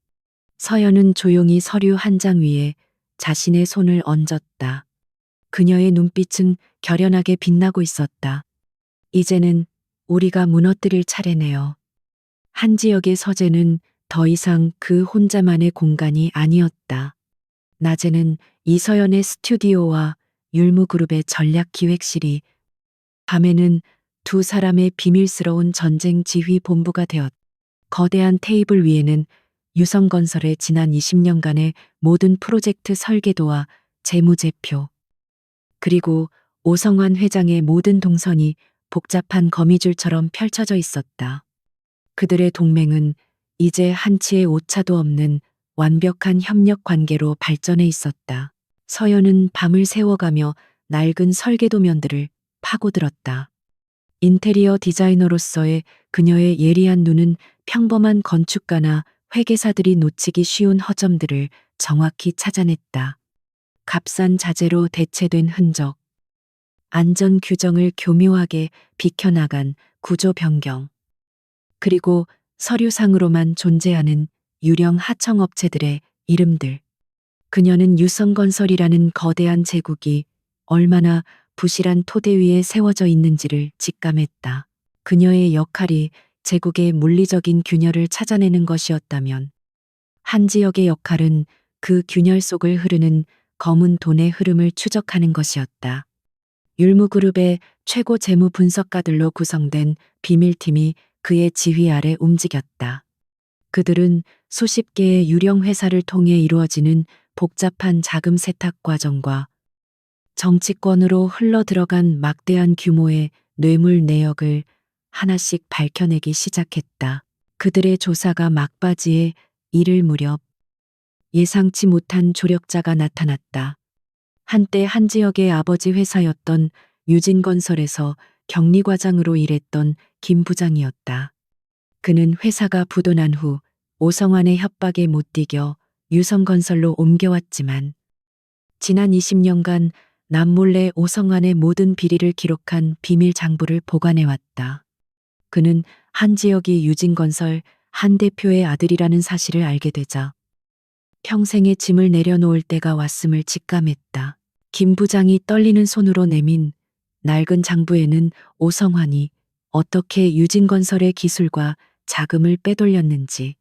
서연은 조용히 서류 한 장 위에 자신의 손을 얹었다. 그녀의 눈빛은 결연하게 빛나고 있었다. 이제는 우리가 무너뜨릴 차례네요. 한지혁의 서재는 더 이상 그 혼자만의 공간이 아니었다. 낮에는 이서연의 스튜디오와 율무그룹의 전략기획실이, 밤에는 두 사람의 비밀스러운 전쟁 지휘 본부가 되었다. 거대한 테이블 위에는 유성건설의 지난 20년간의 모든 프로젝트 설계도와 재무제표, 그리고 오성환 회장의 모든 동선이 복잡한 거미줄처럼 펼쳐져 있었다. 그들의 동맹은 이제 한치의 오차도 없는 완벽한 협력 관계로 발전해 있었다. 서연은 밤을 새워가며 낡은 설계도면들을 파고들었다. 인테리어 디자이너로서의 그녀의 예리한 눈은 평범한 건축가나 회계사들이 놓치기 쉬운 허점들을 정확히 찾아냈다. 값싼 자재로 대체된 흔적, 안전 규정을 교묘하게 비켜나간 구조 변경, 그리고 서류상으로만 존재하는 유령 하청업체들의 이름들. 그녀는 유성건설이라는 거대한 제국이 얼마나 부실한 토대 위에 세워져 있는지를 직감했다. 그녀의 역할이 제국의 물리적인 균열을 찾아내는 것이었다면 한 지역의 역할은 그 균열 속을 흐르는 검은 돈의 흐름을 추적하는 것이었다. 율무그룹의 최고 재무 분석가들로 구성된 비밀팀이 그의 지휘 아래 움직였다. 그들은 수십 개의 유령 회사를 통해 이루어지는 복잡한 자금 세탁 과정과 정치권으로 흘러들어간 막대한 규모의 뇌물 내역을 하나씩 밝혀내기 시작했다. 그들의 조사가 막바지에 이를 무렵 예상치 못한 조력자가 나타났다. 한때 한 지역의 아버지 회사였던 유진건설에서 격리과장으로 일했던 김 부장이었다. 그는 회사가 부도난 후 오성환의 협박에 못 이겨 유성건설로 옮겨왔지만 지난 20년간 남몰래 오성환의 모든 비리를 기록한 비밀 장부를 보관해왔다. 그는 한 지역이 유진건설 한 대표의 아들이라는 사실을 알게 되자 평생의 짐을 내려놓을 때가 왔음을 직감했다. 김 부장이 떨리는 손으로 내민 낡은 장부에는 오성환이 어떻게 유진건설의 기술과 자금을 빼돌렸는지,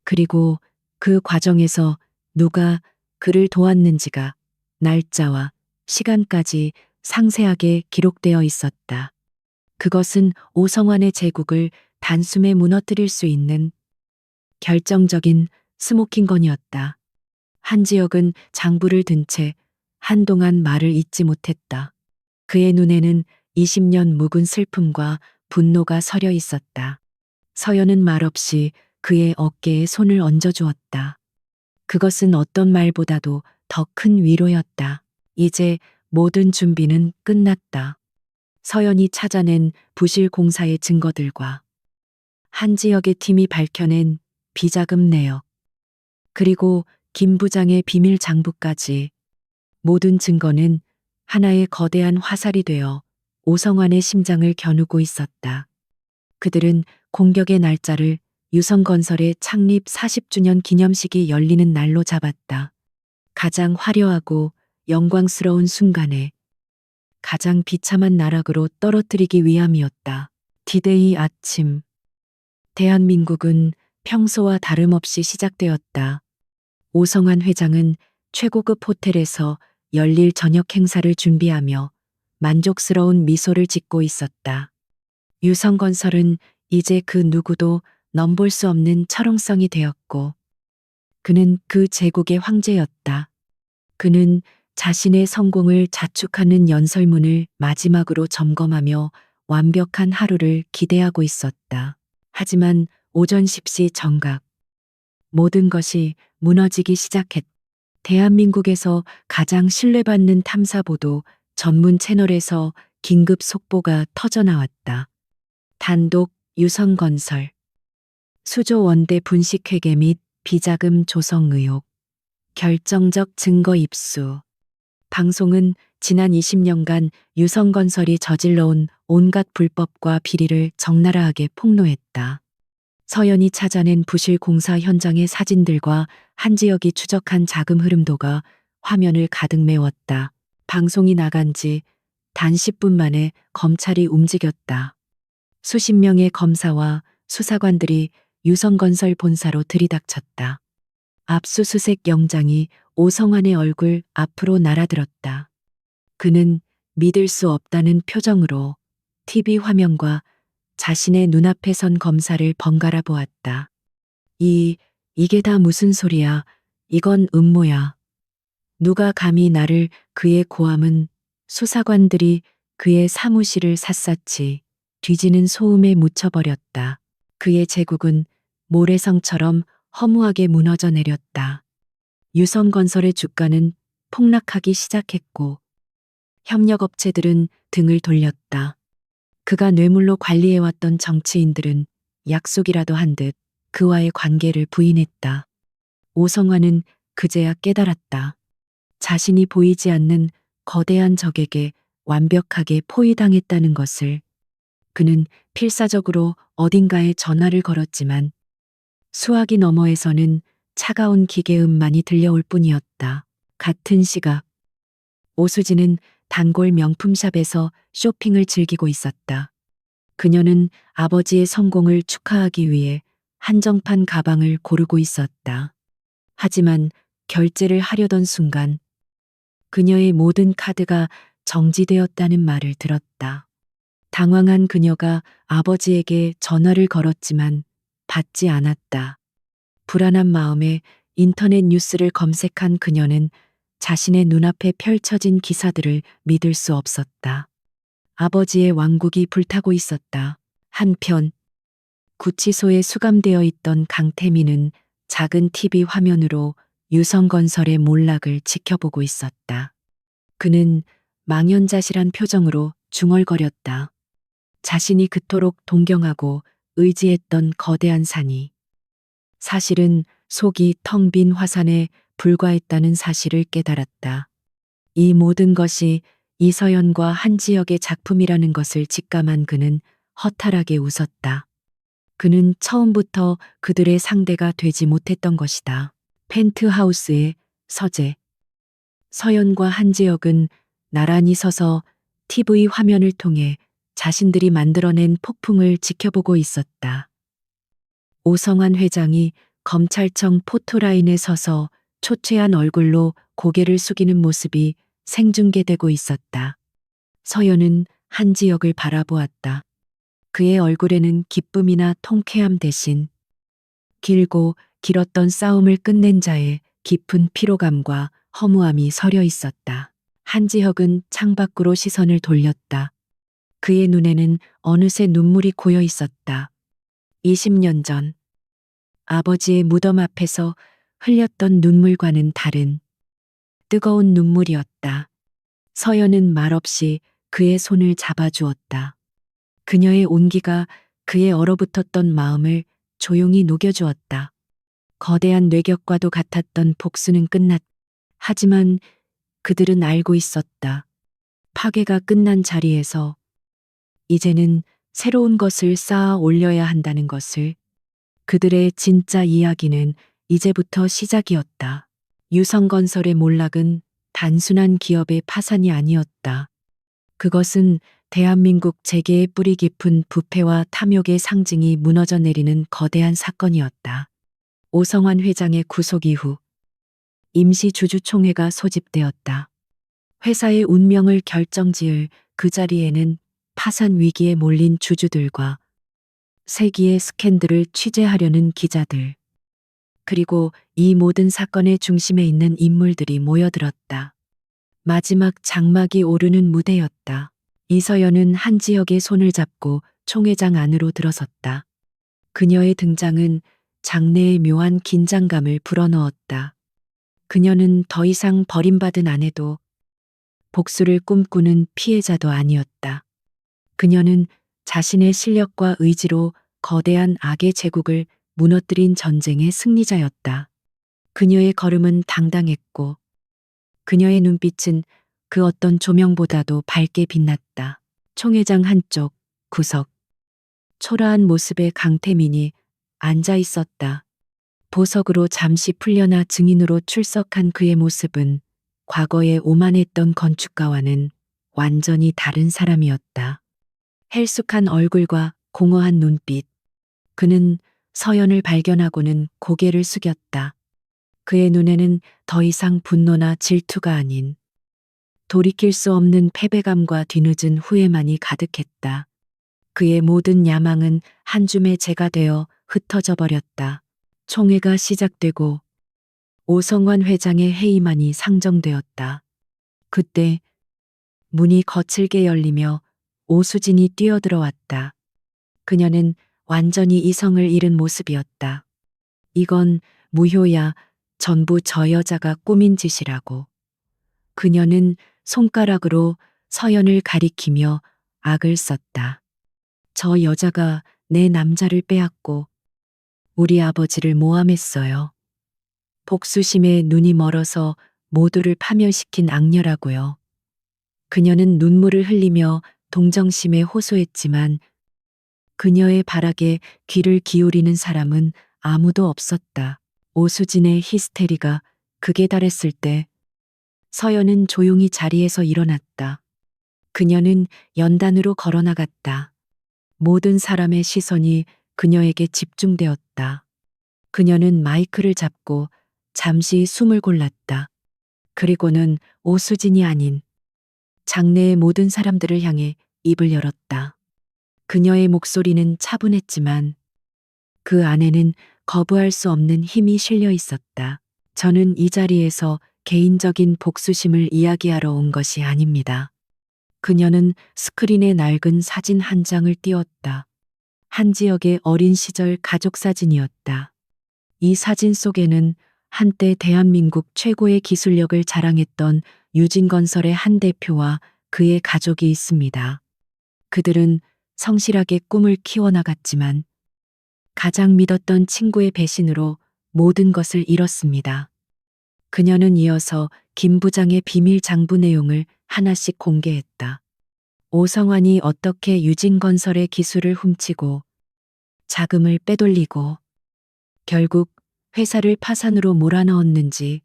그리고 그 과정에서 누가 그를 도왔는지가 날짜와 시간까지 상세하게 기록되어 있었다. 그것은 오성환의 제국을 단숨에 무너뜨릴 수 있는 결정적인 스모킹건이었다. 한 지역은 장부를 든 채 한동안 말을 잇지 못했다. 그의 눈에는 20년 묵은 슬픔과 분노가 서려 있었다. 서연은 말없이 그의 어깨에 손을 얹어주었다. 그것은 어떤 말보다도 더 큰 위로였다. 이제 모든 준비는 끝났다. 서연이 찾아낸 부실 공사의 증거들과 한 지역의 팀이 밝혀낸 비자금 내역, 그리고 김 부장의 비밀 장부까지 모든 증거는 하나의 거대한 화살이 되어 오성환의 심장을 겨누고 있었다. 그들은 공격의 날짜를 유성건설의 창립 40주년 기념식이 열리는 날로 잡았다. 가장 화려하고 영광스러운 순간에 가장 비참한 나락으로 떨어뜨리기 위함이었다. 디데이 아침. 대한민국은 평소와 다름없이 시작되었다. 오성환 회장은 최고급 호텔에서 열릴 저녁 행사를 준비하며 만족스러운 미소를 짓고 있었다. 유성건설은 이제 그 누구도 넘볼 수 없는 철옹성이 되었고, 그는 그 제국의 황제였다. 그는 자신의 성공을 자축하는 연설문을 마지막으로 점검하며 완벽한 하루를 기대하고 있었다. 하지만 오전 10시 정각, 모든 것이 무너지기 시작했다. 대한민국에서 가장 신뢰받는 탐사보도 전문 채널에서 긴급 속보가 터져나왔다. 단독 유성건설, 수조 원대 분식회계 및 비자금 조성 의혹, 결정적 증거 입수. 방송은 지난 20년간 유성건설이 저질러온 온갖 불법과 비리를 적나라하게 폭로했다. 서연이 찾아낸 부실 공사 현장의 사진들과 한 지역이 추적한 자금 흐름도가 화면을 가득 메웠다. 방송이 나간 지 단 10분 만에 검찰이 움직였다. 수십 명의 검사와 수사관들이 유성건설 본사로 들이닥쳤다. 압수수색 영장이 오성환의 얼굴 앞으로 날아들었다. 그는 믿을 수 없다는 표정으로 TV 화면과 자신의 눈앞에 선 검사를 번갈아 보았다. 이게 다 무슨 소리야. 이건 음모야. 누가 감히 나를. 그의 고함은 수사관들이 그의 사무실을 샅샅이 뒤지는 소음에 묻혀버렸다. 그의 제국은 모래성처럼 허무하게 무너져 내렸다. 유성건설의 주가는 폭락하기 시작했고 협력업체들은 등을 돌렸다. 그가 뇌물로 관리해왔던 정치인들은 약속이라도 한 듯 그와의 관계를 부인했다. 오성환은 그제야 깨달았다. 자신이 보이지 않는 거대한 적에게 완벽하게 포위당했다는 것을. 그는 필사적으로 어딘가에 전화를 걸었지만 수화기 너머에서는 차가운 기계음만이 들려올 뿐이었다. 같은 시각 오수진은 단골 명품샵에서 쇼핑을 즐기고 있었다. 그녀는 아버지의 성공을 축하하기 위해 한정판 가방을 고르고 있었다. 하지만 결제를 하려던 순간 그녀의 모든 카드가 정지되었다는 말을 들었다. 당황한 그녀가 아버지에게 전화를 걸었지만 받지 않았다. 불안한 마음에 인터넷 뉴스를 검색한 그녀는 자신의 눈앞에 펼쳐진 기사들을 믿을 수 없었다. 아버지의 왕국이 불타고 있었다. 한편 구치소에 수감되어 있던 강태민은 작은 TV 화면으로 유성건설의 몰락을 지켜보고 있었다. 그는 망연자실한 표정으로 중얼거렸다. 자신이 그토록 동경하고 의지했던 거대한 산이 사실은 속이 텅 빈 화산에 불과했다는 사실을 깨달았다. 이 모든 것이 이서연과 한지혁의 작품이라는 것을 직감한 그는 허탈하게 웃었다. 그는 처음부터 그들의 상대가 되지 못했던 것이다. 펜트하우스의 서재. 서연과 한지혁은 나란히 서서 TV 화면을 통해 자신들이 만들어낸 폭풍을 지켜보고 있었다. 오성환 회장이 검찰청 포토라인에 서서 초췌한 얼굴로 고개를 숙이는 모습이 생중계되고 있었다. 서연은 한지혁을 바라보았다. 그의 얼굴에는 기쁨이나 통쾌함 대신 길고 길었던 싸움을 끝낸 자의 깊은 피로감과 허무함이 서려 있었다. 한지혁은 창밖으로 시선을 돌렸다. 그의 눈에는 어느새 눈물이 고여 있었다. 20년 전 아버지의 무덤 앞에서 흘렸던 눈물과는 다른 뜨거운 눈물이었다. 서연은 말없이 그의 손을 잡아주었다. 그녀의 온기가 그의 얼어붙었던 마음을 조용히 녹여주었다. 거대한 뇌격과도 같았던 복수는 끝났다. 하지만 그들은 알고 있었다. 파괴가 끝난 자리에서 이제는 새로운 것을 쌓아 올려야 한다는 것을. 그들의 진짜 이야기는 이제부터 시작이었다. 유성건설의 몰락은 단순한 기업의 파산이 아니었다. 그것은 대한민국 재계의 뿌리 깊은 부패와 탐욕의 상징이 무너져 내리는 거대한 사건이었다. 오성환 회장의 구속 이후 임시 주주총회가 소집되었다. 회사의 운명을 결정지을 그 자리에는 파산 위기에 몰린 주주들과 세기의 스캔들을 취재하려는 기자들, 그리고 이 모든 사건의 중심에 있는 인물들이 모여들었다. 마지막 장막이 오르는 무대였다. 이서연은 한지혁의 손을 잡고 총회장 안으로 들어섰다. 그녀의 등장은 장내의 묘한 긴장감을 불어넣었다. 그녀는 더 이상 버림받은 아내도 복수를 꿈꾸는 피해자도 아니었다. 그녀는 자신의 실력과 의지로 거대한 악의 제국을 무너뜨린 전쟁의 승리자였다. 그녀의 걸음은 당당했고 그녀의 눈빛은 그 어떤 조명보다도 밝게 빛났다. 총회장 한쪽 구석. 초라한 모습의 강태민이 앉아 있었다. 보석으로 잠시 풀려나 증인으로 출석한 그의 모습은 과거에 오만했던 건축가와는 완전히 다른 사람이었다. 헬쑥한 얼굴과 공허한 눈빛. 그는 서연을 발견하고는 고개를 숙였다. 그의 눈에는 더 이상 분노나 질투가 아닌 돌이킬 수 없는 패배감과 뒤늦은 후회만이 가득했다. 그의 모든 야망은 한 줌의 재가 되어 흩어져 버렸다. 총회가 시작되고 오성환 회장의 회의만이 상정되었다. 그때 문이 거칠게 열리며 오수진이 뛰어들어왔다. 그녀는 완전히 이성을 잃은 모습이었다. 이건 무효야. 전부 저 여자가 꾸민 짓이라고. 그녀는 손가락으로 서연을 가리키며 악을 썼다. 저 여자가 내 남자를 빼앗고 우리 아버지를 모함했어요. 복수심에 눈이 멀어서 모두를 파멸시킨 악녀라고요. 그녀는 눈물을 흘리며 동정심에 호소했지만 그녀의 발악에 귀를 기울이는 사람은 아무도 없었다. 오수진의 히스테리가 극에 달했을 때 서연은 조용히 자리에서 일어났다. 그녀는 연단으로 걸어나갔다. 모든 사람의 시선이 그녀에게 집중되었다. 그녀는 마이크를 잡고 잠시 숨을 골랐다. 그리고는 오수진이 아닌 장내의 모든 사람들을 향해 입을 열었다. 그녀의 목소리는 차분했지만 그 안에는 거부할 수 없는 힘이 실려 있었다. 저는 이 자리에서 개인적인 복수심을 이야기하러 온 것이 아닙니다. 그녀는 스크린에 낡은 사진 한 장을 띄웠다. 한 지역의 어린 시절 가족 사진이었다. 이 사진 속에는 한때 대한민국 최고의 기술력을 자랑했던 유진건설의 한 대표와 그의 가족이 있습니다. 그들은 성실하게 꿈을 키워나갔지만 가장 믿었던 친구의 배신으로 모든 것을 잃었습니다. 그녀는 이어서 김 부장의 비밀 장부 내용을 하나씩 공개했다. 오성환이 어떻게 유진건설의 기술을 훔치고 자금을 빼돌리고 결국 회사를 파산으로 몰아넣었는지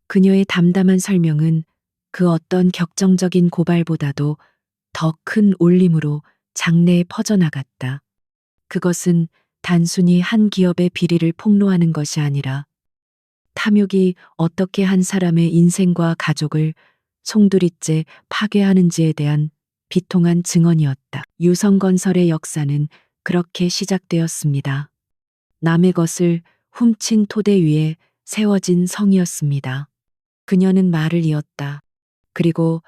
그녀의 담담한 설명은 그 어떤 격정적인 고발보다도 더 큰 울림으로 장내에 퍼져나갔다. 그것은 단순히 한 기업의 비리를 폭로하는 것이 아니라 탐욕이 어떻게 한 사람의 인생과 가족을 송두리째 파괴하는지에 대한 비통한 증언이었다. 유성건설의 역사는 그렇게 시작되었습니다. 남의 것을 훔친 토대 위에 세워진 성이었습니다. 그녀는 말을 이었다. 그리고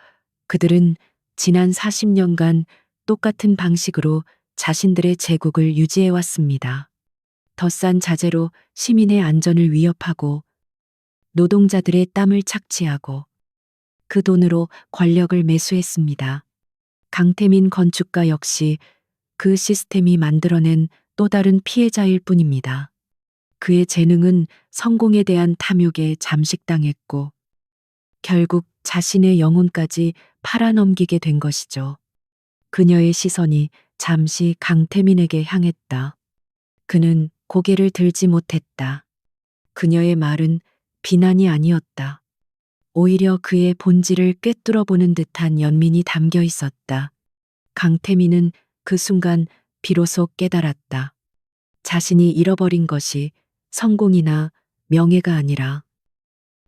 그들은 지난 40년간 똑같은 방식으로 자신들의 제국을 유지해왔습니다. 더 싼 자재로 시민의 안전을 위협하고 노동자들의 땀을 착취하고 그 돈으로 권력을 매수했습니다. 강태민 건축가 역시 그 시스템이 만들어낸 또 다른 피해자일 뿐입니다. 그의 재능은 성공에 대한 탐욕에 잠식당했고 결국 자신의 영혼까지 팔아넘기게 된 것이죠. 그녀의 시선이 잠시 강태민에게 향했다. 그는 고개를 들지 못했다. 그녀의 말은 비난이 아니었다. 오히려 그의 본질을 꿰뚫어보는 듯한 연민이 담겨 있었다. 강태민은 그 순간 비로소 깨달았다. 자신이 잃어버린 것이 성공이나 명예가 아니라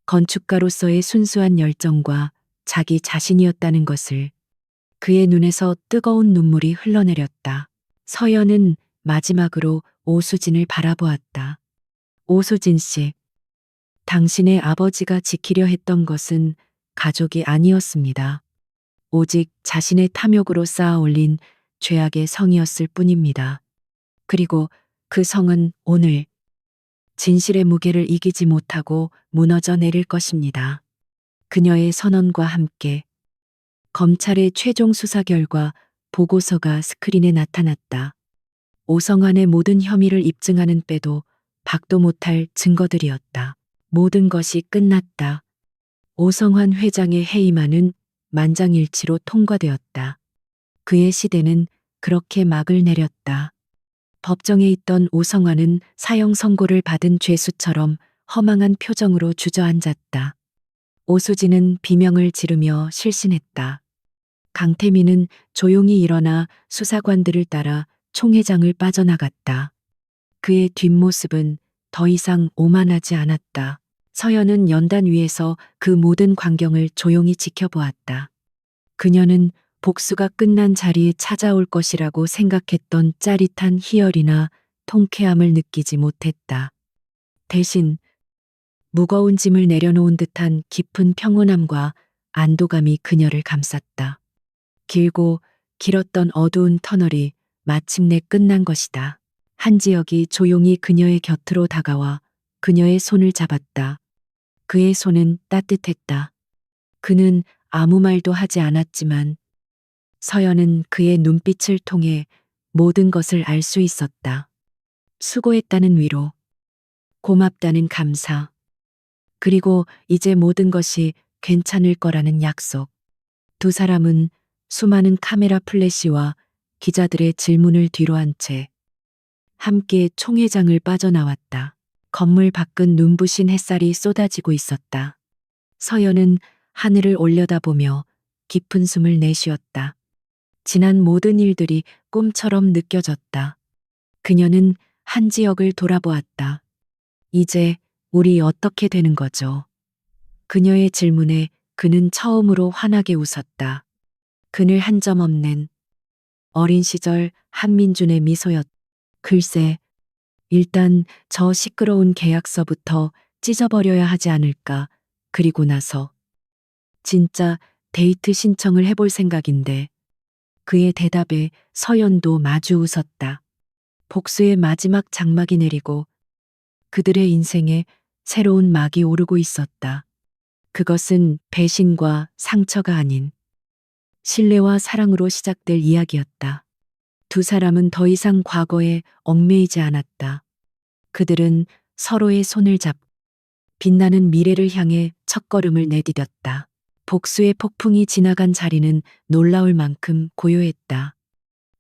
건축가로서의 순수한 열정과 자기 자신이었다는 것을. 그의 눈에서 뜨거운 눈물이 흘러내렸다. 서연은 마지막으로 오수진을 바라보았다. 오수진 씨, 당신의 아버지가 지키려 했던 것은 가족이 아니었습니다. 오직 자신의 탐욕으로 쌓아 올린 죄악의 성이었을 뿐입니다. 그리고 그 성은 오늘 진실의 무게를 이기지 못하고 무너져 내릴 것입니다. 그녀의 선언과 함께 검찰의 최종 수사 결과 보고서가 스크린에 나타났다. 오성환의 모든 혐의를 입증하는 빼도 박도 못할 증거들이었다. 모든 것이 끝났다. 오성환 회장의 해임안은 만장일치로 통과되었다. 그의 시대는 그렇게 막을 내렸다. 법정에 있던 오성환은 사형 선고를 받은 죄수처럼 허망한 표정으로 주저앉았다. 오수진은 비명을 지르며 실신했다. 강태민은 조용히 일어나 수사관들을 따라 총회장을 빠져나갔다. 그의 뒷모습은 더 이상 오만하지 않았다. 서연은 연단 위에서 그 모든 광경을 조용히 지켜보았다. 그녀는 복수가 끝난 자리에 찾아올 것이라고 생각했던 짜릿한 희열이나 통쾌함을 느끼지 못했다. 대신 무거운 짐을 내려놓은 듯한 깊은 평온함과 안도감이 그녀를 감쌌다. 길고 길었던 어두운 터널이 마침내 끝난 것이다. 한지혁이 조용히 그녀의 곁으로 다가와 그녀의 손을 잡았다. 그의 손은 따뜻했다. 그는 아무 말도 하지 않았지만 서연은 그의 눈빛을 통해 모든 것을 알 수 있었다. 수고했다는 위로, 고맙다는 감사, 그리고 이제 모든 것이 괜찮을 거라는 약속. 두 사람은 수많은 카메라 플래시와 기자들의 질문을 뒤로한 채 함께 총회장을 빠져나왔다. 건물 밖은 눈부신 햇살이 쏟아지고 있었다. 서연은 하늘을 올려다보며 깊은 숨을 내쉬었다. 지난 모든 일들이 꿈처럼 느껴졌다. 그녀는 한지혁을 돌아보았다. 이제 우리 어떻게 되는 거죠? 그녀의 질문에 그는 처음으로 환하게 웃었다. 그늘 한 점 없는 어린 시절 한민준의 미소였다. 글쎄, 일단 저 시끄러운 계약서부터 찢어버려야 하지 않을까. 그리고 나서 진짜 데이트 신청을 해볼 생각인데. 그의 대답에 서연도 마주 웃었다. 복수의 마지막 장막이 내리고 그들의 인생에 새로운 막이 오르고 있었다. 그것은 배신과 상처가 아닌 신뢰와 사랑으로 시작될 이야기였다. 두 사람은 더 이상 과거에 얽매이지 않았다. 그들은 서로의 손을 잡고 빛나는 미래를 향해 첫걸음을 내디뎠다. 복수의 폭풍이 지나간 자리는 놀라울 만큼 고요했다.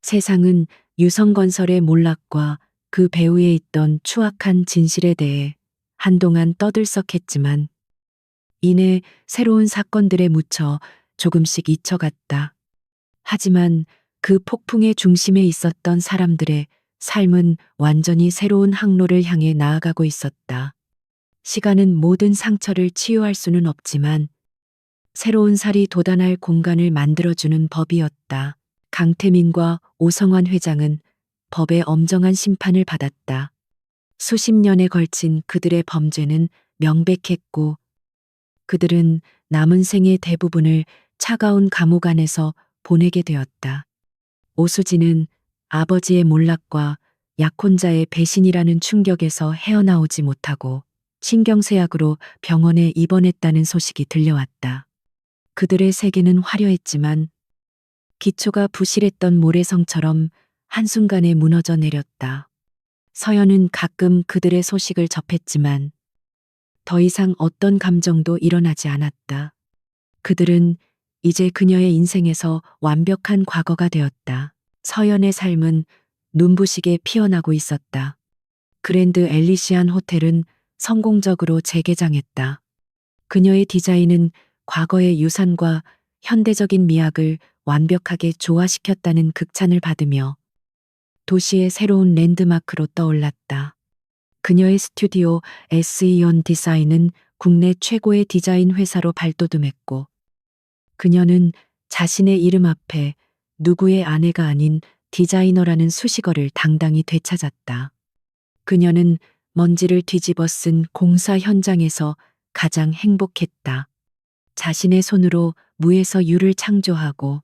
세상은 유성건설의 몰락과 그 배후에 있던 추악한 진실에 대해 한동안 떠들썩했지만 이내 새로운 사건들에 묻혀 조금씩 잊혀갔다. 하지만 그 폭풍의 중심에 있었던 사람들의 삶은 완전히 새로운 항로를 향해 나아가고 있었다. 시간은 모든 상처를 치유할 수는 없지만 새로운 살이 돋아날 공간을 만들어주는 법이었다. 강태민과 오성환 회장은 법의 엄정한 심판을 받았다. 수십 년에 걸친 그들의 범죄는 명백했고 그들은 남은 생의 대부분을 차가운 감옥 안에서 보내게 되었다. 오수진은 아버지의 몰락과 약혼자의 배신이라는 충격에서 헤어나오지 못하고 신경쇠약으로 병원에 입원했다는 소식이 들려왔다. 그들의 세계는 화려했지만 기초가 부실했던 모래성처럼 한순간에 무너져 내렸다. 서연은 가끔 그들의 소식을 접했지만 더 이상 어떤 감정도 일어나지 않았다. 그들은 이제 그녀의 인생에서 완벽한 과거가 되었다. 서연의 삶은 눈부시게 피어나고 있었다. 그랜드 엘리시안 호텔은 성공적으로 재개장했다. 그녀의 디자인은 과거의 유산과 현대적인 미학을 완벽하게 조화시켰다는 극찬을 받으며 도시의 새로운 랜드마크로 떠올랐다. 그녀의 스튜디오 SE온 디자인은 국내 최고의 디자인 회사로 발돋움했고 그녀는 자신의 이름 앞에 누구의 아내가 아닌 디자이너라는 수식어를 당당히 되찾았다. 그녀는 먼지를 뒤집어 쓴 공사 현장에서 가장 행복했다. 자신의 손으로 무에서 유를 창조하고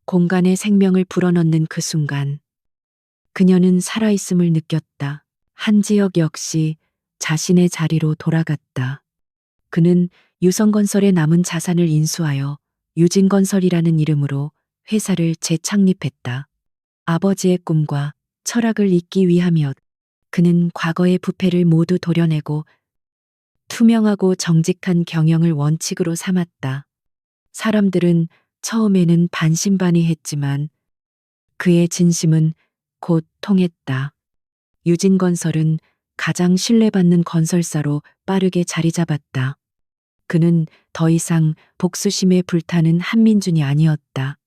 공간에 생명을 불어넣는 그 순간 그녀는 살아있음을 느꼈다. 한지혁 역시 자신의 자리로 돌아갔다. 그는 유성건설의 남은 자산을 인수하여 유진건설이라는 이름으로 회사를 재창립했다. 아버지의 꿈과 철학을 잇기 위함이었. 그는 과거의 부패를 모두 도려내고 투명하고 정직한 경영을 원칙으로 삼았다. 사람들은 처음에는 반신반의했지만 그의 진심은 곧 통했다. 유진건설은 가장 신뢰받는 건설사로 빠르게 자리 잡았다. 그는 더 이상 복수심에 불타는 한민준이 아니었다.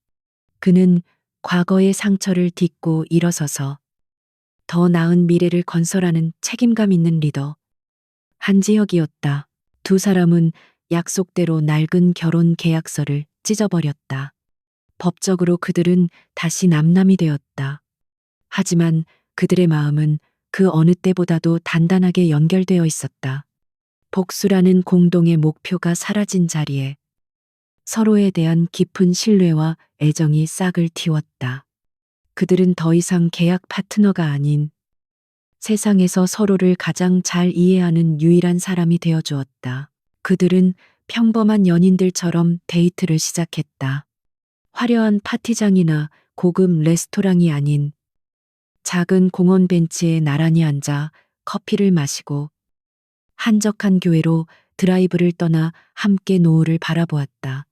그는 과거의 상처를 딛고 일어서서 더 나은 미래를 건설하는 책임감 있는 리더 한지혁이었다. 두 사람은 약속대로 낡은 결혼 계약서를 찢어버렸다. 법적으로 그들은 다시 남남이 되었다. 하지만 그들의 마음은 그 어느 때보다도 단단하게 연결되어 있었다. 복수라는 공동의 목표가 사라진 자리에 서로에 대한 깊은 신뢰와 애정이 싹을 틔웠다. 그들은 더 이상 계약 파트너가 아닌 세상에서 서로를 가장 잘 이해하는 유일한 사람이 되어 주었다. 그들은 평범한 연인들처럼 데이트를 시작했다. 화려한 파티장이나 고급 레스토랑이 아닌 작은 공원 벤치에 나란히 앉아 커피를 마시고 한적한 교회로 드라이브를 떠나 함께 노을을 바라보았다.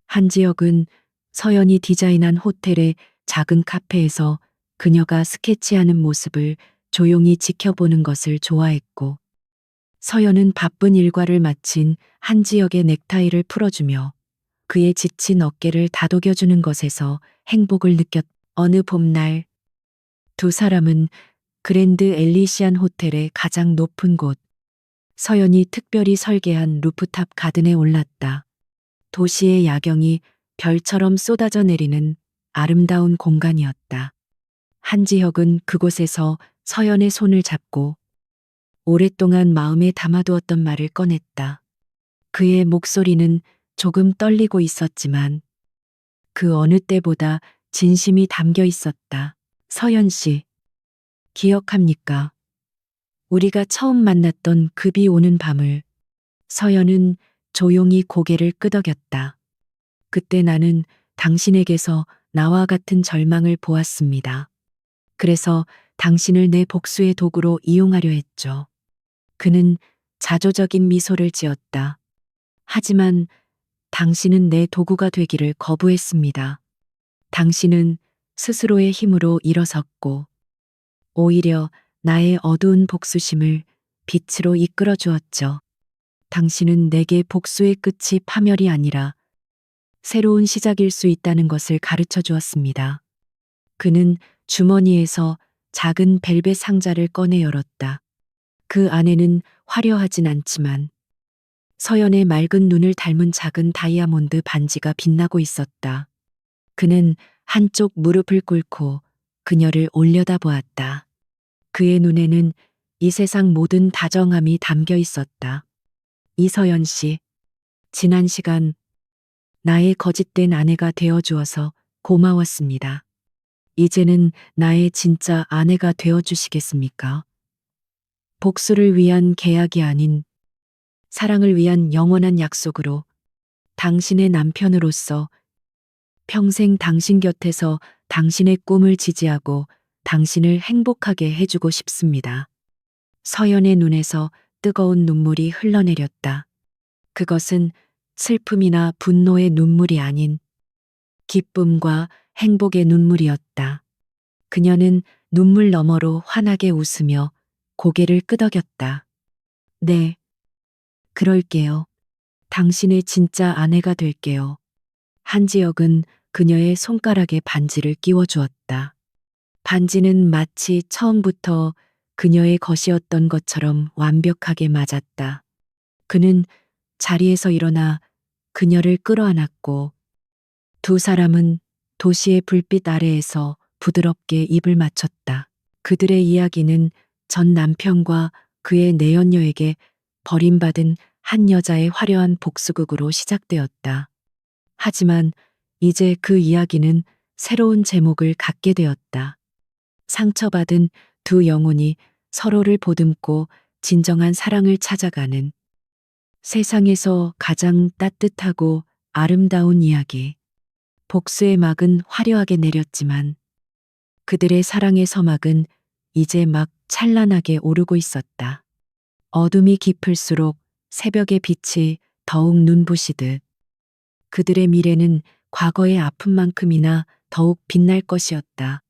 한지혁은 서연이 디자인한 호텔의 작은 카페에서 그녀가 스케치하는 모습을 조용히 지켜보는 것을 좋아했고, 서연은 바쁜 일과를 마친 한지혁의 넥타이를 풀어주며 그의 지친 어깨를 다독여주는 것에서 행복을 느꼈. 어느 봄날 두 사람은 그랜드 엘리시안 호텔의 가장 높은 곳, 서연이 특별히 설계한 루프탑 가든에 올랐다. 도시의 야경이 별처럼 쏟아져 내리는 아름다운 공간이었다. 한지혁은 그곳에서 서연의 손을 잡고 오랫동안 마음에 담아두었던 말을 꺼냈다. 그의 목소리는 조금 떨리고 있었지만 그 어느 때보다 진심이 담겨 있었다. 서연 씨, 기억합니까? 우리가 처음 만났던 그 비 오는 밤을. 서연은 조용히 고개를 끄덕였다. 그때 나는 당신에게서 나와 같은 절망을 보았습니다. 그래서 당신을 내 복수의 도구로 이용하려 했죠. 그는 자조적인 미소를 지었다. 하지만 당신은 내 도구가 되기를 거부했습니다. 당신은 스스로의 힘으로 일어섰고, 오히려 나의 어두운 복수심을 빛으로 이끌어 주었죠. 당신은 내게 복수의 끝이 파멸이 아니라 새로운 시작일 수 있다는 것을 가르쳐 주었습니다. 그는 주머니에서 작은 벨벳 상자를 꺼내 열었다. 그 안에는 화려하진 않지만 서연의 맑은 눈을 닮은 작은 다이아몬드 반지가 빛나고 있었다. 그는 한쪽 무릎을 꿇고 그녀를 올려다보았다. 그의 눈에는 이 세상 모든 다정함이 담겨 있었다. 이서연 씨, 지난 시간 나의 거짓된 아내가 되어 주어서 고마웠습니다. 이제는 나의 진짜 아내가 되어 주시겠습니까? 복수를 위한 계약이 아닌 사랑을 위한 영원한 약속으로 당신의 남편으로서 평생 당신 곁에서 당신의 꿈을 지지하고 당신을 행복하게 해주고 싶습니다. 서연의 눈에서 뜨거운 눈물이 흘러내렸다. 그것은 슬픔이나 분노의 눈물이 아닌 기쁨과 행복의 눈물이었다. 그녀는 눈물 너머로 환하게 웃으며 고개를 끄덕였다. 네, 그럴게요. 당신의 진짜 아내가 될게요. 한지혁은 그녀의 손가락에 반지를 끼워 주었다. 반지는 마치 처음부터 그녀의 것이었던 것처럼 완벽하게 맞았다. 그는 자리에서 일어나 그녀를 끌어안았고 두 사람은 도시의 불빛 아래에서 부드럽게 입을 맞췄다. 그들의 이야기는 전 남편과 그의 내연녀에게 버림받은 한 여자의 화려한 복수극으로 시작되었다. 하지만 이제 그 이야기는 새로운 제목을 갖게 되었다. 상처받은 두 영혼이 서로를 보듬고 진정한 사랑을 찾아가는 세상에서 가장 따뜻하고 아름다운 이야기. 복수의 막은 화려하게 내렸지만 그들의 사랑의 서막은 이제 막 찬란하게 오르고 있었다. 어둠이 깊을수록 새벽의 빛이 더욱 눈부시듯 그들의 미래는 과거의 아픔만큼이나 더욱 빛날 것이었다.